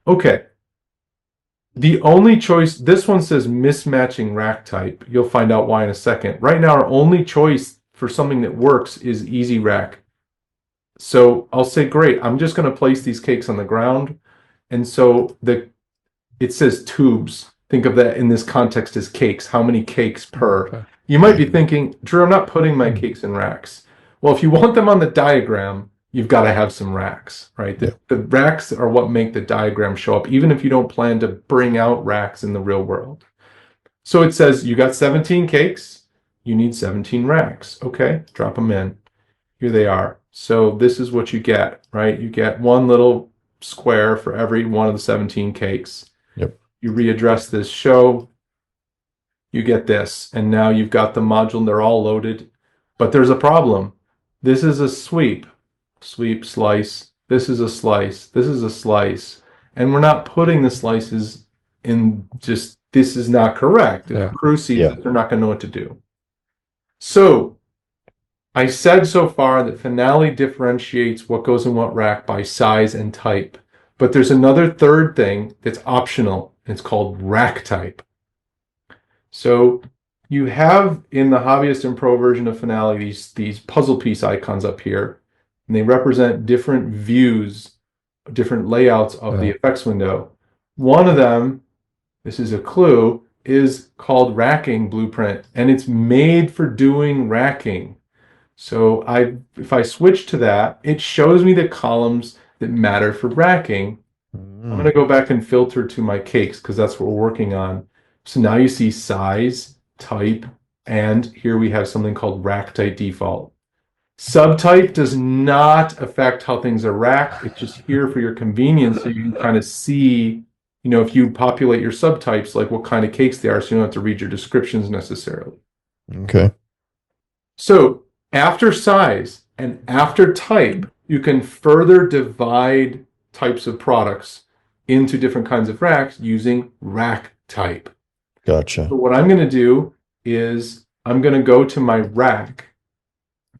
Okay. The only choice, this one says mismatching rack type. You'll find out why in a second. Right now, our only choice for something that works is easy rack. So I'll say, great, I'm just going to place these cakes on the ground. And so it says tubes. Think of that in this context as cakes. How many cakes per? Okay. You might be thinking, Drew, I'm not putting my cakes in racks. Well, if you want them on the diagram, you've got to have some racks, right? The racks are what make the diagram show up, even if you don't plan to bring out racks in the real world. So it says you got 17 cakes, you need 17 racks. Okay, drop them in. Here they are. So this is what you get, right? You get one little square for every one of the 17 cakes. Yep. You readdress this show, you get this, and now you've got the module, and they're all loaded. But there's a problem. This is a sweep, slice. This is a slice. This is a slice. And we're not putting the slices in just, this is not correct. If crew sees it, they're not going to know what to do. So I said so far that Finale differentiates what goes in what rack by size and type. But there's another third thing that's optional. And it's called rack type. So you have in the hobbyist and pro version of Finale these puzzle piece icons up here, and they represent different views, different layouts of the effects window. One of them, this is a clue, is called racking blueprint, and it's made for doing racking. So if I switch to that, it shows me the columns that matter for racking. I'm going to go back and filter to my cakes because that's what we're working on. So now you see size, type, and here we have something called rack type default. Subtype does not affect how things are racked. It's just here for your convenience so you can kind of see, if you populate your subtypes, like what kind of cakes they are, so you don't have to read your descriptions necessarily. Okay. So after size and after type, you can further divide types of products into different kinds of racks using rack type. Gotcha. So what I'm going to do is I'm going to go to my rack.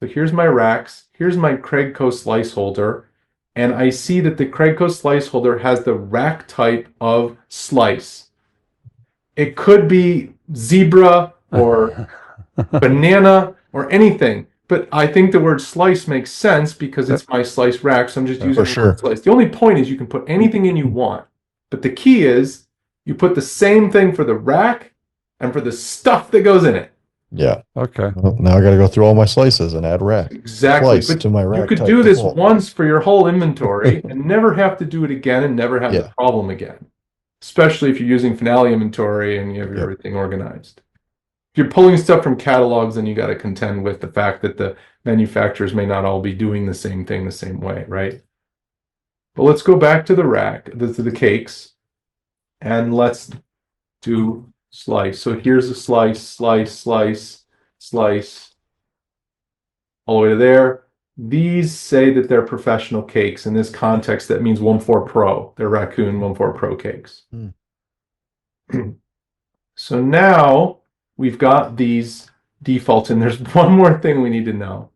So here's my racks. Here's my Craigco slice holder. And I see that the Craigco slice holder has the rack type of slice. It could be zebra or banana or anything. But I think the word slice makes sense because it's my slice rack. So I'm just using the word slice. The only point is you can put anything in you want. But the key is you put the same thing for the rack and for the stuff that goes in it. Yeah. Okay. Well, now I got to go through all my slices and add rack. Exactly. Slice to my rack. You could type do this default. once for your whole inventory and never have to do it again and never have the problem again. Especially if you're using Finale inventory and you have everything organized. If you're pulling stuff from catalogs, then you got to contend with the fact that the manufacturers may not all be doing the same thing the same way, right? But let's go back to the rack, to the cakes, and let's do slice. So here's a slice, slice, all the way to there. These say that they're professional cakes. In this context, that means 1.4 Pro. They're Raccoon 1.4 Pro cakes. So now we've got these defaults, and there's one more thing we need to know.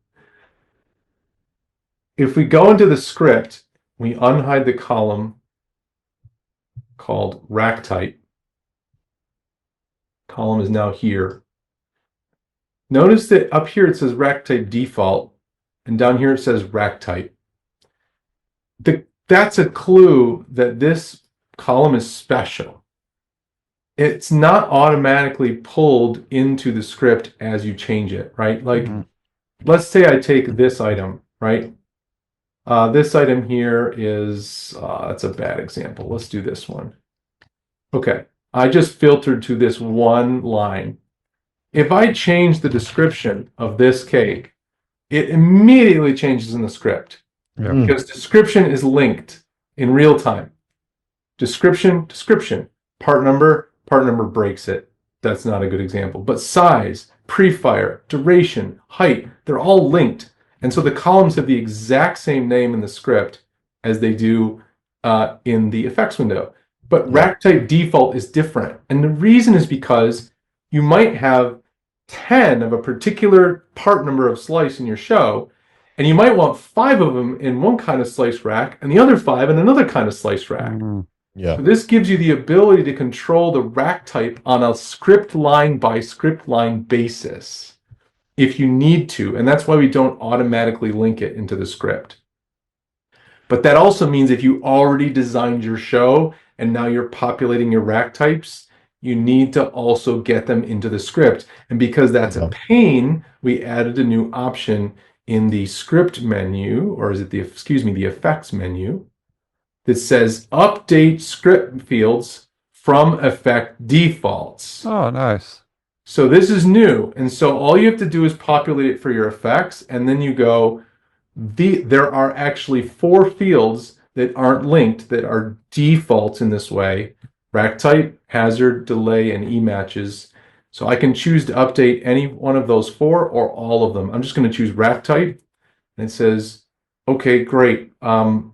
If we go into the script, we unhide the column called rack type. Column is now here. Notice that up here it says rack type default, and down here it says rack type. That's a clue that this column is special. It's not automatically pulled into the script as you change it, right? Like, let's say I take this item, right? This item here is, that's a bad example. Let's do this one. Okay, I just filtered to this one line. If I change the description of this cake, it immediately changes in the script. Because description is linked in real time. Description, part number breaks it. That's not a good example. But size, pre-fire, duration, height, they're all linked. And so the columns have the exact same name in the script as they do in the effects window. But rack type default is different. And the reason is because you might have 10 of a particular part number of slice in your show, and you might want 5 of them in one kind of slice rack and the other 5 in another kind of slice rack. Yeah. So this gives you the ability to control the rack type on a script line by script line basis if you need to. And that's why we don't automatically link it into the script. But that also means if you already designed your show and now you're populating your rack types, you need to also get them into the script. And because that's a pain, we added a new option in the script menu, or is it the effects menu, that says update script fields from effect defaults. Oh, nice. So this is new. And so all you have to do is populate it for your effects. And then you go, there are actually 4 fields that aren't linked, that are defaults in this way: rack type, hazard, delay, and E-matches. So I can choose to update any one of those 4 or all of them. I'm just going to choose rack type, and it says, okay, great.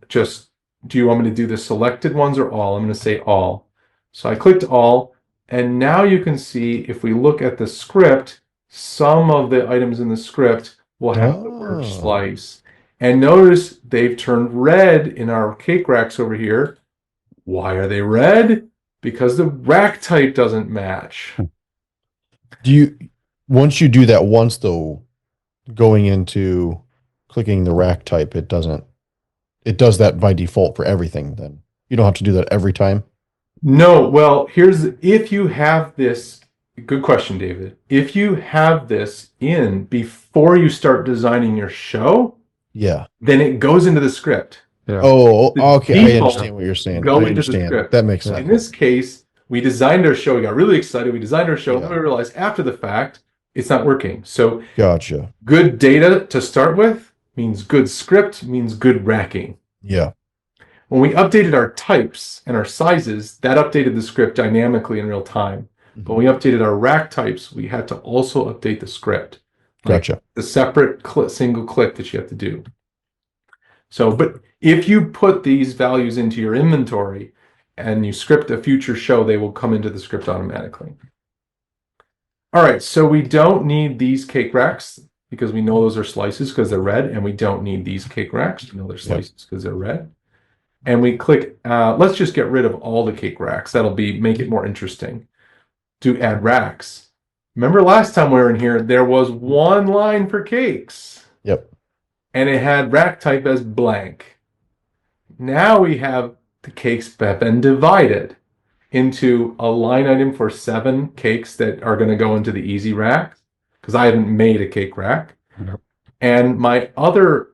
Just, do you want me to do the selected ones or all? I'm going to say all. So I clicked all, and now you can see, if we look at the script, some of the items in the script will have the word slice. And notice they've turned red in our cake racks over here. Why are they red? Because the rack type doesn't match. Once you do that once, though, going into clicking the rack type, it does that by default for everything then? You don't have to do that every time? No, well, if you have this, good question, David. If you have this in before you start designing your show, then it goes into the script. Yeah. Oh, okay. I understand what you're saying. Go into the script. That makes sense. In this case, we designed our show. We got really excited. We designed our show, and then we realized after the fact, it's not working. So, gotcha. Good data to start with means good script, means good racking. Yeah. When we updated our types and our sizes, that updated the script dynamically in real time. Mm-hmm. But when we updated our rack types, we had to also update the script. Gotcha. The separate single click that you have to do. So, but if you put these values into your inventory and you script a future show, they will come into the script automatically. All right, so we don't need these cake racks because we know those are slices because they're red, and we don't need these cake racks. We know they're slices because they're red. And we click, let's just get rid of all the cake racks. That'll make it more interesting. To add racks. Remember last time we were in here, there was one line for cakes. Yep. And it had rack type as blank. Now we have the cakes that have been divided into a line item for 7 cakes that are going to go into the easy rack, because I haven't made a cake rack. Nope. And my other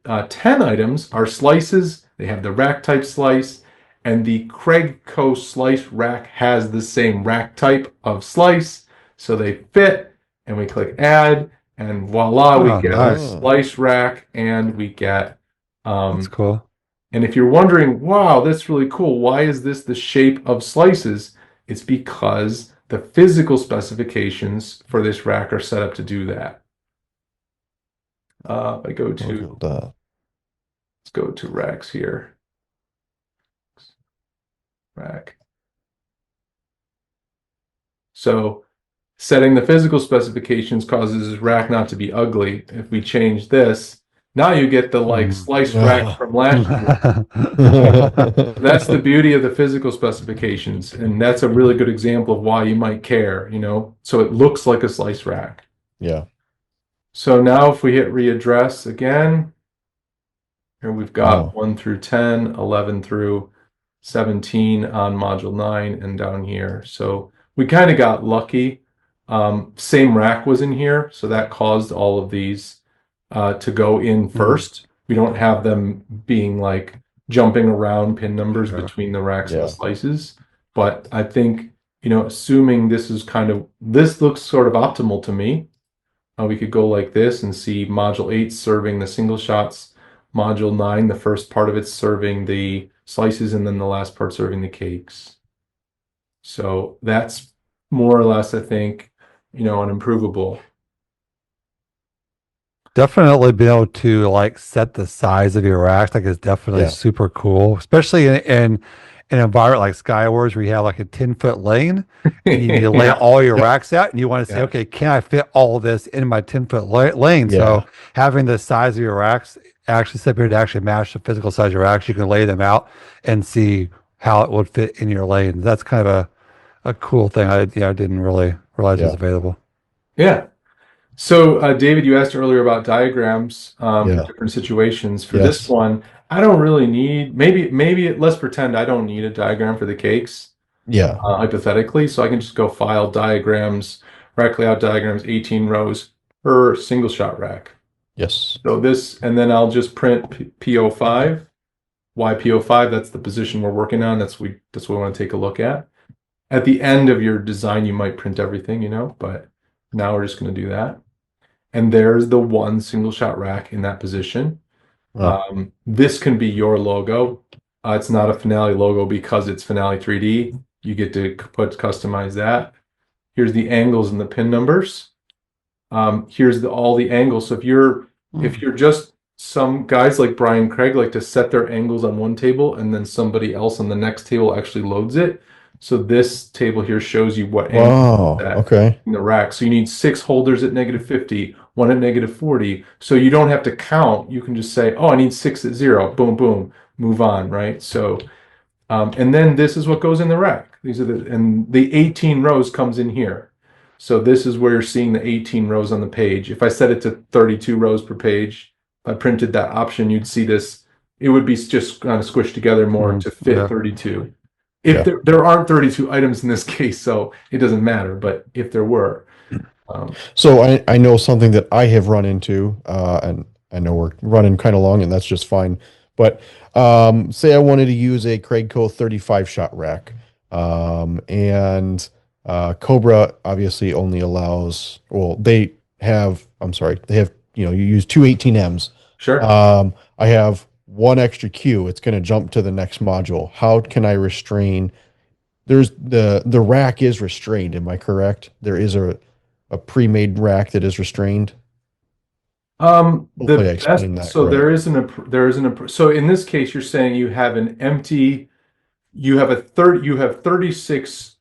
10 items are slices. They have the rack type slice, and the Craig Co. slice rack has the same rack type of slice, so they fit. And we click add, and voila, we get a slice rack, and we get that's cool. And if you're wondering, wow, that's really cool, why is this the shape of slices? It's because the physical specifications for this rack are set up to do that. I go to, let's go to racks here. Rack. So setting the physical specifications causes this rack not to be ugly. If we change this, now you get the slice rack from last year. That's the beauty of the physical specifications, and that's a really good example of why you might care, so it looks like a slice rack. Yeah. So now if we hit readdress again, here we've got 1 through 10, 11 through 17 on module 9, and down here. So we kind of got lucky. Same rack was in here, so that caused all of these to go in first. We don't have them being jumping around pin numbers between the racks and the slices. But I think, assuming this looks sort of optimal to me, we could go like this and see module 8 serving the single shots, module 9, the first part of it serving the slices, and then the last part serving the cakes. So that's more or less, I think, unimprovable. Definitely be able to set the size of your racks is definitely super cool, especially in an environment like Skywars where you have a 10-foot lane and you need to lay all your racks out, and you want to say, okay, can I fit all this in my 10-foot lane? So having the size of your racks actually separated to actually match the physical size of your racks, you can lay them out and see how it would fit in your lane. That's kind of a cool thing. I didn't really realize it was available. Yeah. So, David, you asked earlier about diagrams in different situations. For this one, I don't really need, maybe let's pretend I don't need a diagram for the cakes, hypothetically. So I can just go file diagrams, rack layout diagrams, 18 rows per single shot rack. Yes. So this, and then I'll just print PO5. Why PO5? That's the position we're working on. That's what we want to take a look at. At the end of your design, you might print everything, but now we're just going to do that. And there's the one single shot rack in that position. This can be your logo. It's not a Finale logo because it's Finale3D. You get to customize that. Here's the angles and the pin numbers. Here's all the angles. So if you're just some guys like Brian Craig like to set their angles on one table and then somebody else on the next table actually loads it. So this table here shows you what angle in the rack. So you need 6 holders at -50, 1 at -40. So you don't have to count. You can just say, oh, I need 6 at 0. Boom, boom, move on, right? So, and then this is what goes in the rack. These are the 18 rows comes in here. So this is where you're seeing the 18 rows on the page. If I set it to 32 rows per page, if I printed that option, you'd see this. It would be just kind of squished together more to fit 32. If there aren't 32 items in this case, so it doesn't matter. But if there were. So I know something that I have run into, and I know we're running kind of long, and that's just fine. But say I wanted to use a Craigco 35-shot rack, and Cobra obviously only allows, well, they have you use 2 18Ms. Sure. I have 1 extra Q. It's going to jump to the next module. How can I restrain? There's the rack is restrained. Am I correct? There is a pre-made rack that is restrained. So there isn't. So in this case, you're saying you have an empty. You have 36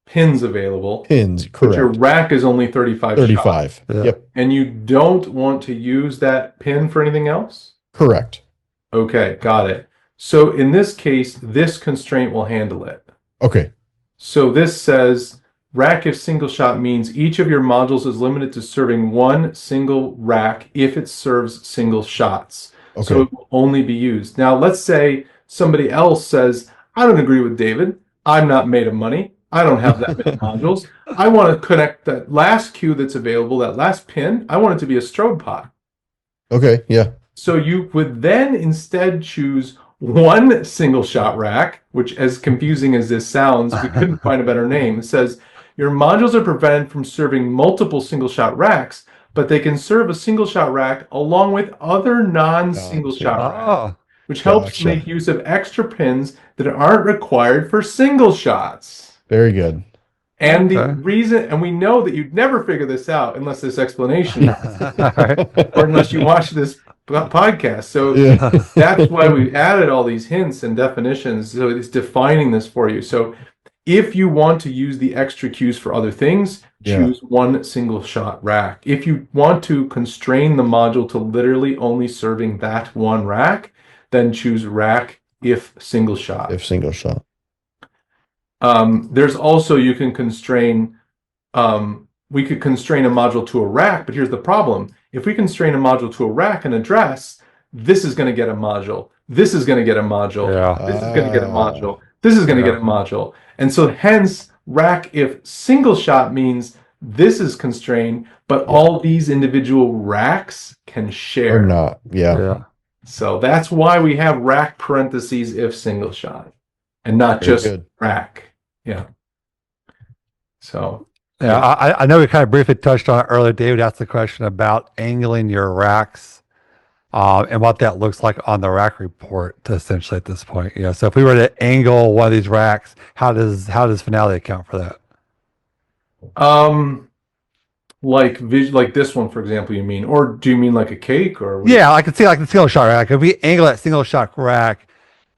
pins available. Pins, correct. But your rack is only 35. 35. Yep. And you don't want to use that pin for anything else? Correct. Okay, got it. So in this case, this constraint will handle it. Okay. So this says rack if single shot means each of your modules is limited to serving 1 single rack if it serves single shots. Okay. So it will only be used. Now let's say somebody else says, I don't agree with David. I'm not made of money. I don't have that many modules. I want to connect that last Q that's available, that last pin. I want it to be a strobe pot. Okay, yeah. So you would then instead choose 1 single shot rack, which, as confusing as this sounds, we couldn't find a better name. It says your modules are prevented from serving multiple single shot racks, but they can serve a single shot rack along with other non-single shot racks, which helps make use of extra pins that aren't required for single shots. Very good. And the reason, and we know that you'd never figure this out unless this explanation, or unless you watch this podcast. So that's why we added all these hints and definitions. So it's defining this for you. So if you want to use the extra cues for other things, choose 1 single shot rack. If you want to constrain the module to literally only serving that 1 rack, then choose rack if single shot. If single shot. There's also, you can constrain, we could constrain a module to a rack, but here's the problem. If we constrain a module to a rack and address, this is going to get a module. This is going to get a module. This is going to get a module. This is going to get a module. And so hence, rack if single shot means this is constrained, but all these individual racks can share. Or not. Yeah. So that's why we have rack parentheses if single shot and not just rack. Yeah. So. Yeah, I know we kind of briefly touched on it earlier. David asked the question about angling your racks and what that looks like on the rack report essentially at this point. Yeah. So if we were to angle one of these racks, how does Finale account for that? Like this one, for example, you mean, or do you mean like a cake or? Yeah, I can see like the single shot rack. If we angle that single shot rack,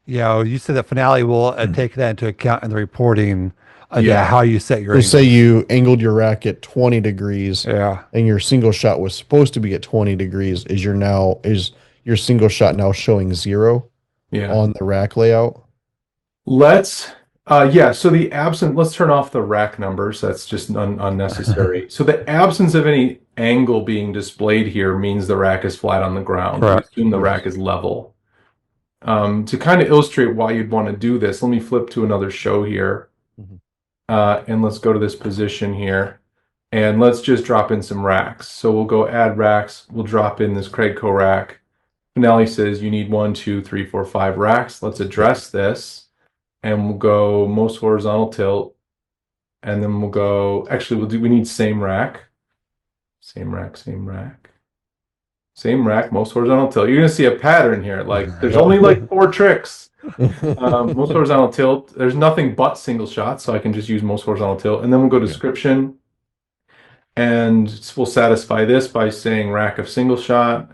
you said that Finale will take that into account in the reporting. How you set your angle. Say you angled your rack at 20 degrees. Yeah. And your single shot was supposed to be at 20 degrees. Is your single shot now showing 0 on the rack layout? Let's so let's turn off the rack numbers. That's just unnecessary. So the absence of any angle being displayed here means the rack is flat on the ground. Right. Assume the rack is level. To kind of illustrate why you'd want to do this, let me flip to another show here. And let's go to this position here. And let's just drop in some racks. So we'll go add racks. We'll drop in this Craigco rack. Finale says you need 1, 2, 3, 4, 5 racks. Let's address this. And we'll go most horizontal tilt. And then we'll go, actually, we need same rack. Same rack, same rack. same rack, most horizontal tilt. You're going to see a pattern here. Like there's only like 4 tricks. Most horizontal tilt. There's nothing but single shot, so I can just use most horizontal tilt. And then we'll go description, and we'll satisfy this by saying rack of single shot,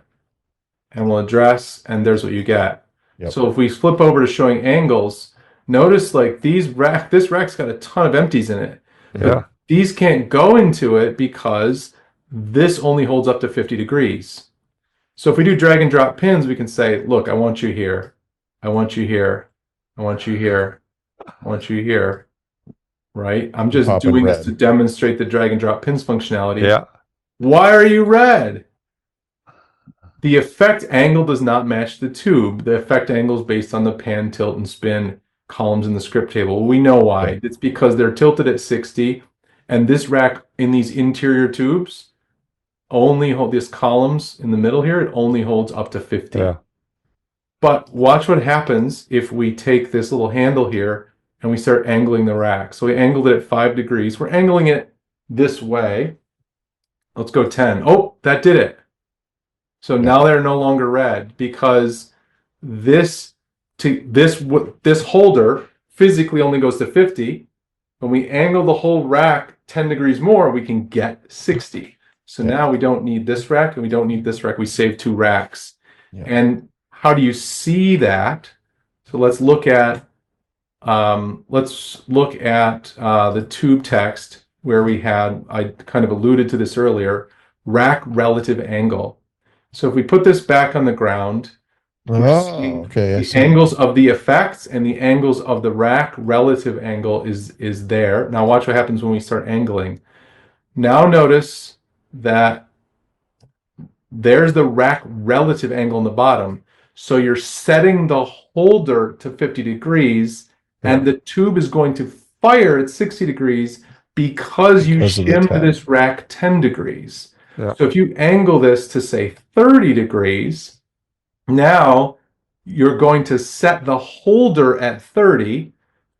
and we'll address, and there's what you get. Yep. So if we flip over to showing angles, notice like this rack's got a ton of empties in it. Yeah. These can't go into it because this only holds up to 50 degrees. So if we do drag and drop pins, we can say, look, I want you here. I want you here. I want you here. I want you here. Right? I'm just doing this to demonstrate the drag and drop pins functionality. Yeah. Why are you red? The effect angle does not match the tube. The effect angle is based on the pan, tilt, and spin columns in the script table. We know why. Right. It's because they're tilted at 60, and this rack in these interior tubes only hold these columns in the middle here. It only holds up to 50. Yeah. But watch what happens if we take this little handle here and we start angling the rack. So we angled it at 5 degrees. We're angling it this way. Let's go 10. Oh, that did it. So now they're no longer red because this holder physically only goes to 50. When we angle the whole rack 10 degrees more, we can get 60. So now we don't need this rack and we don't need this rack. We save 2 racks. Yeah. And how do you see that? So let's look at the tube text where I kind of alluded to this earlier, rack relative angle. So if we put this back on the ground, the angles of the effects and the angles of the rack relative angle is there. Now watch what happens when we start angling. Now notice that there's the rack relative angle in the bottom. So you're setting the holder to 50 degrees, and the tube is going to fire at 60 degrees because you shimmed this rack 10 degrees. Yeah. So if you angle this to, say, 30 degrees, now you're going to set the holder at 30.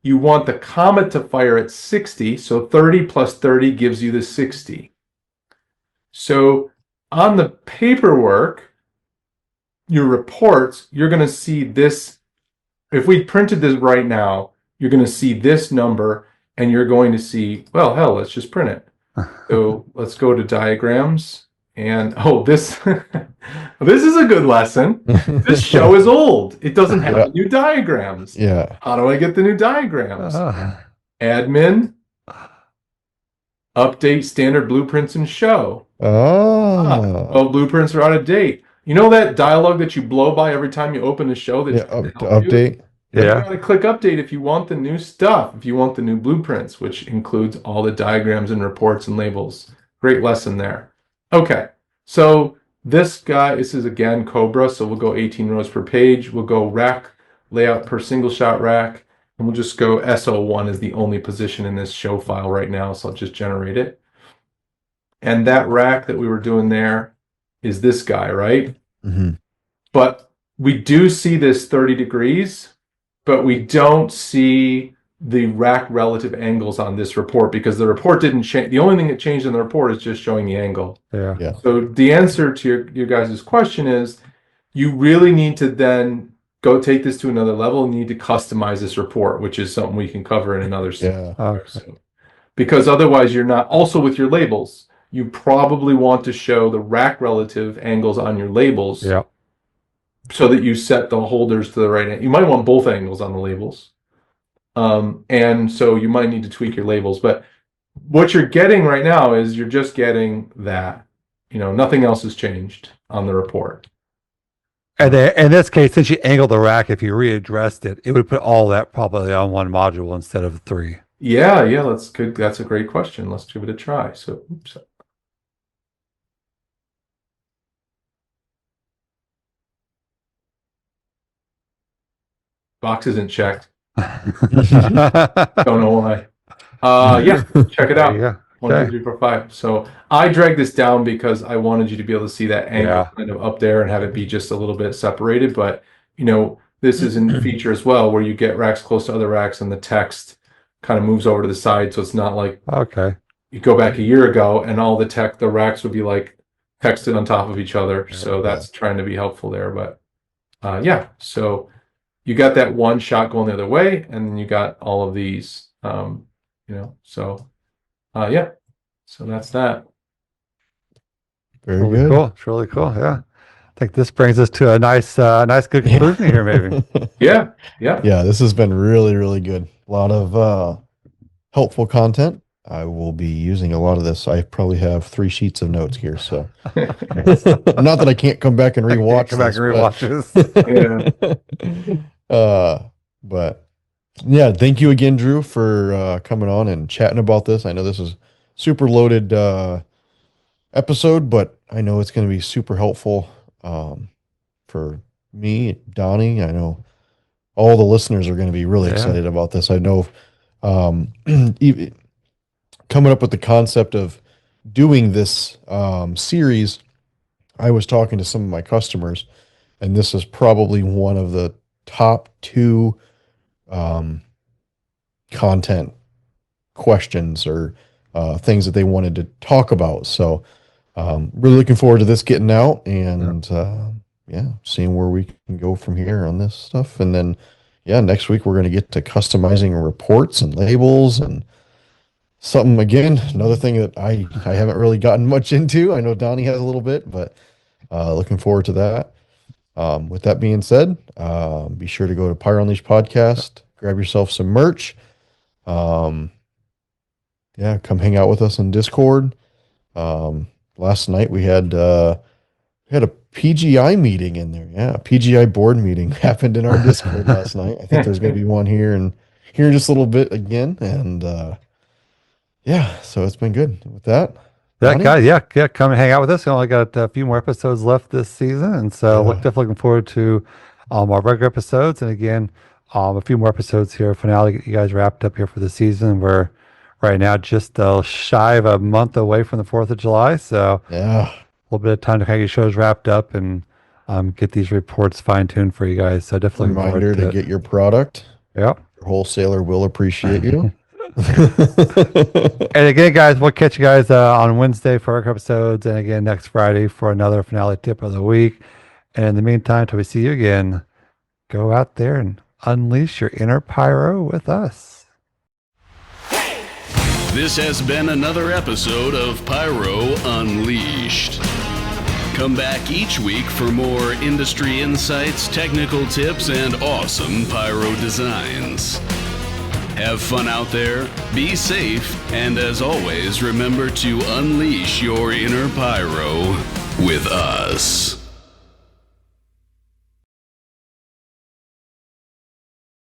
You want the comet to fire at 60, so 30 plus 30 gives you the 60. So on the paperwork, your reports, you're going to see this. If we printed this right now, you're going to see this number, and you're going to see, well, hell, let's just print it. So let's go to diagrams, and this this is a good lesson. This show is old. It doesn't have new diagrams. Yeah. How do I get the new diagrams? Admin, update standard blueprints and show. Oh, blueprints are out of date. You know that dialogue that you blow by every time you open a show? That update. You gotta click update if you want the new stuff, if you want the new blueprints, which includes all the diagrams and reports and labels. Great lesson there. Okay, so this is again Cobra, so we'll go 18 rows per page. We'll go rack layout per single shot rack, and we'll just go SO1 is the only position in this show file right now, so I'll just generate it. And that rack that we were doing there is this guy, right? Mm-hmm. But we do see this 30 degrees, but we don't see the rack relative angles on this report because the report didn't change. The only thing that changed in the report is just showing the angle. Yeah. So the answer to your guys' question is you really need to then go take this to another level and you need to customize this report, which is something we can cover in another step. Because otherwise you're not, also with your labels, you probably want to show the rack relative angles on your labels so that you set the holders to the right angle. You might want both angles on the labels. And so you might need to tweak your labels. But what you're getting right now is you're just getting that. Nothing else has changed on the report. And then, in this case, since you angled the rack, if you readdressed it, it would put all that probably on one module instead of 3. Yeah, that's good. That's a great question. Let's give it a try. So, oops. Box isn't checked. Don't know why. Check it out. Yeah. 1, 2, 3, 4, 5. So I dragged this down because I wanted you to be able to see that angle kind of up there and have it be just a little bit separated. But this is a feature as well where you get racks close to other racks and the text kind of moves over to the side. So it's not like you go back a year ago and all the racks would be like texted on top of each other. So that's trying to be helpful there. But yeah, so you got that one shot going the other way, and then you got all of these, so yeah, so that's that. Very really good. cool. It's really cool. Yeah. I think this brings us to a nice good conclusion here, maybe. Yeah. This has been really, really good. A lot of helpful content. I will be using a lot of this. I probably have 3 sheets of notes here, so not that I can't come back and rewatch. But yeah, thank you again, Drew, for coming on and chatting about this. I know this is super loaded episode, but I know it's going to be super helpful for me, Donnie. I know all the listeners are going to be really excited about this. I know even coming up with the concept of doing this series, I was talking to some of my customers, and this is probably one of the top 2 content questions or things that they wanted to talk about. So really looking forward to this getting out and seeing where we can go from here on this stuff. And then next week we're going to get to customizing reports and labels and something, again, another thing that I haven't really gotten much into. I know Donnie has a little bit, but looking forward to that. With that being said, be sure to go to Pyro Unleashed Podcast, grab yourself some merch. Come hang out with us in Discord. Last night we had a PGI meeting in there. Yeah, a PGI board meeting happened in our Discord last night. I think there's going to be one here in just a little bit again. And so it's been good with that. That guy, come and hang out with us. We only got a few more episodes left this season, and so we're definitely looking forward to our regular episodes. And again, a few more episodes here. Finale, get you guys wrapped up here for the season. We're right now just shy of a month away from the 4th of July, so a little bit of time to kind of get shows wrapped up and get these reports fine-tuned for you guys. So definitely reminder to get your product. Yeah, your wholesaler will appreciate you. And again, guys, we'll catch you guys on Wednesday for our episodes, and again next Friday for another finale tip of the week. And in the meantime, till we see you again, go out there and unleash your inner pyro with us. This has been another episode of Pyro Unleashed. Come back each week for more industry insights, technical tips, and awesome pyro designs. Have fun out there, be safe, and as always, remember to unleash your inner pyro with us.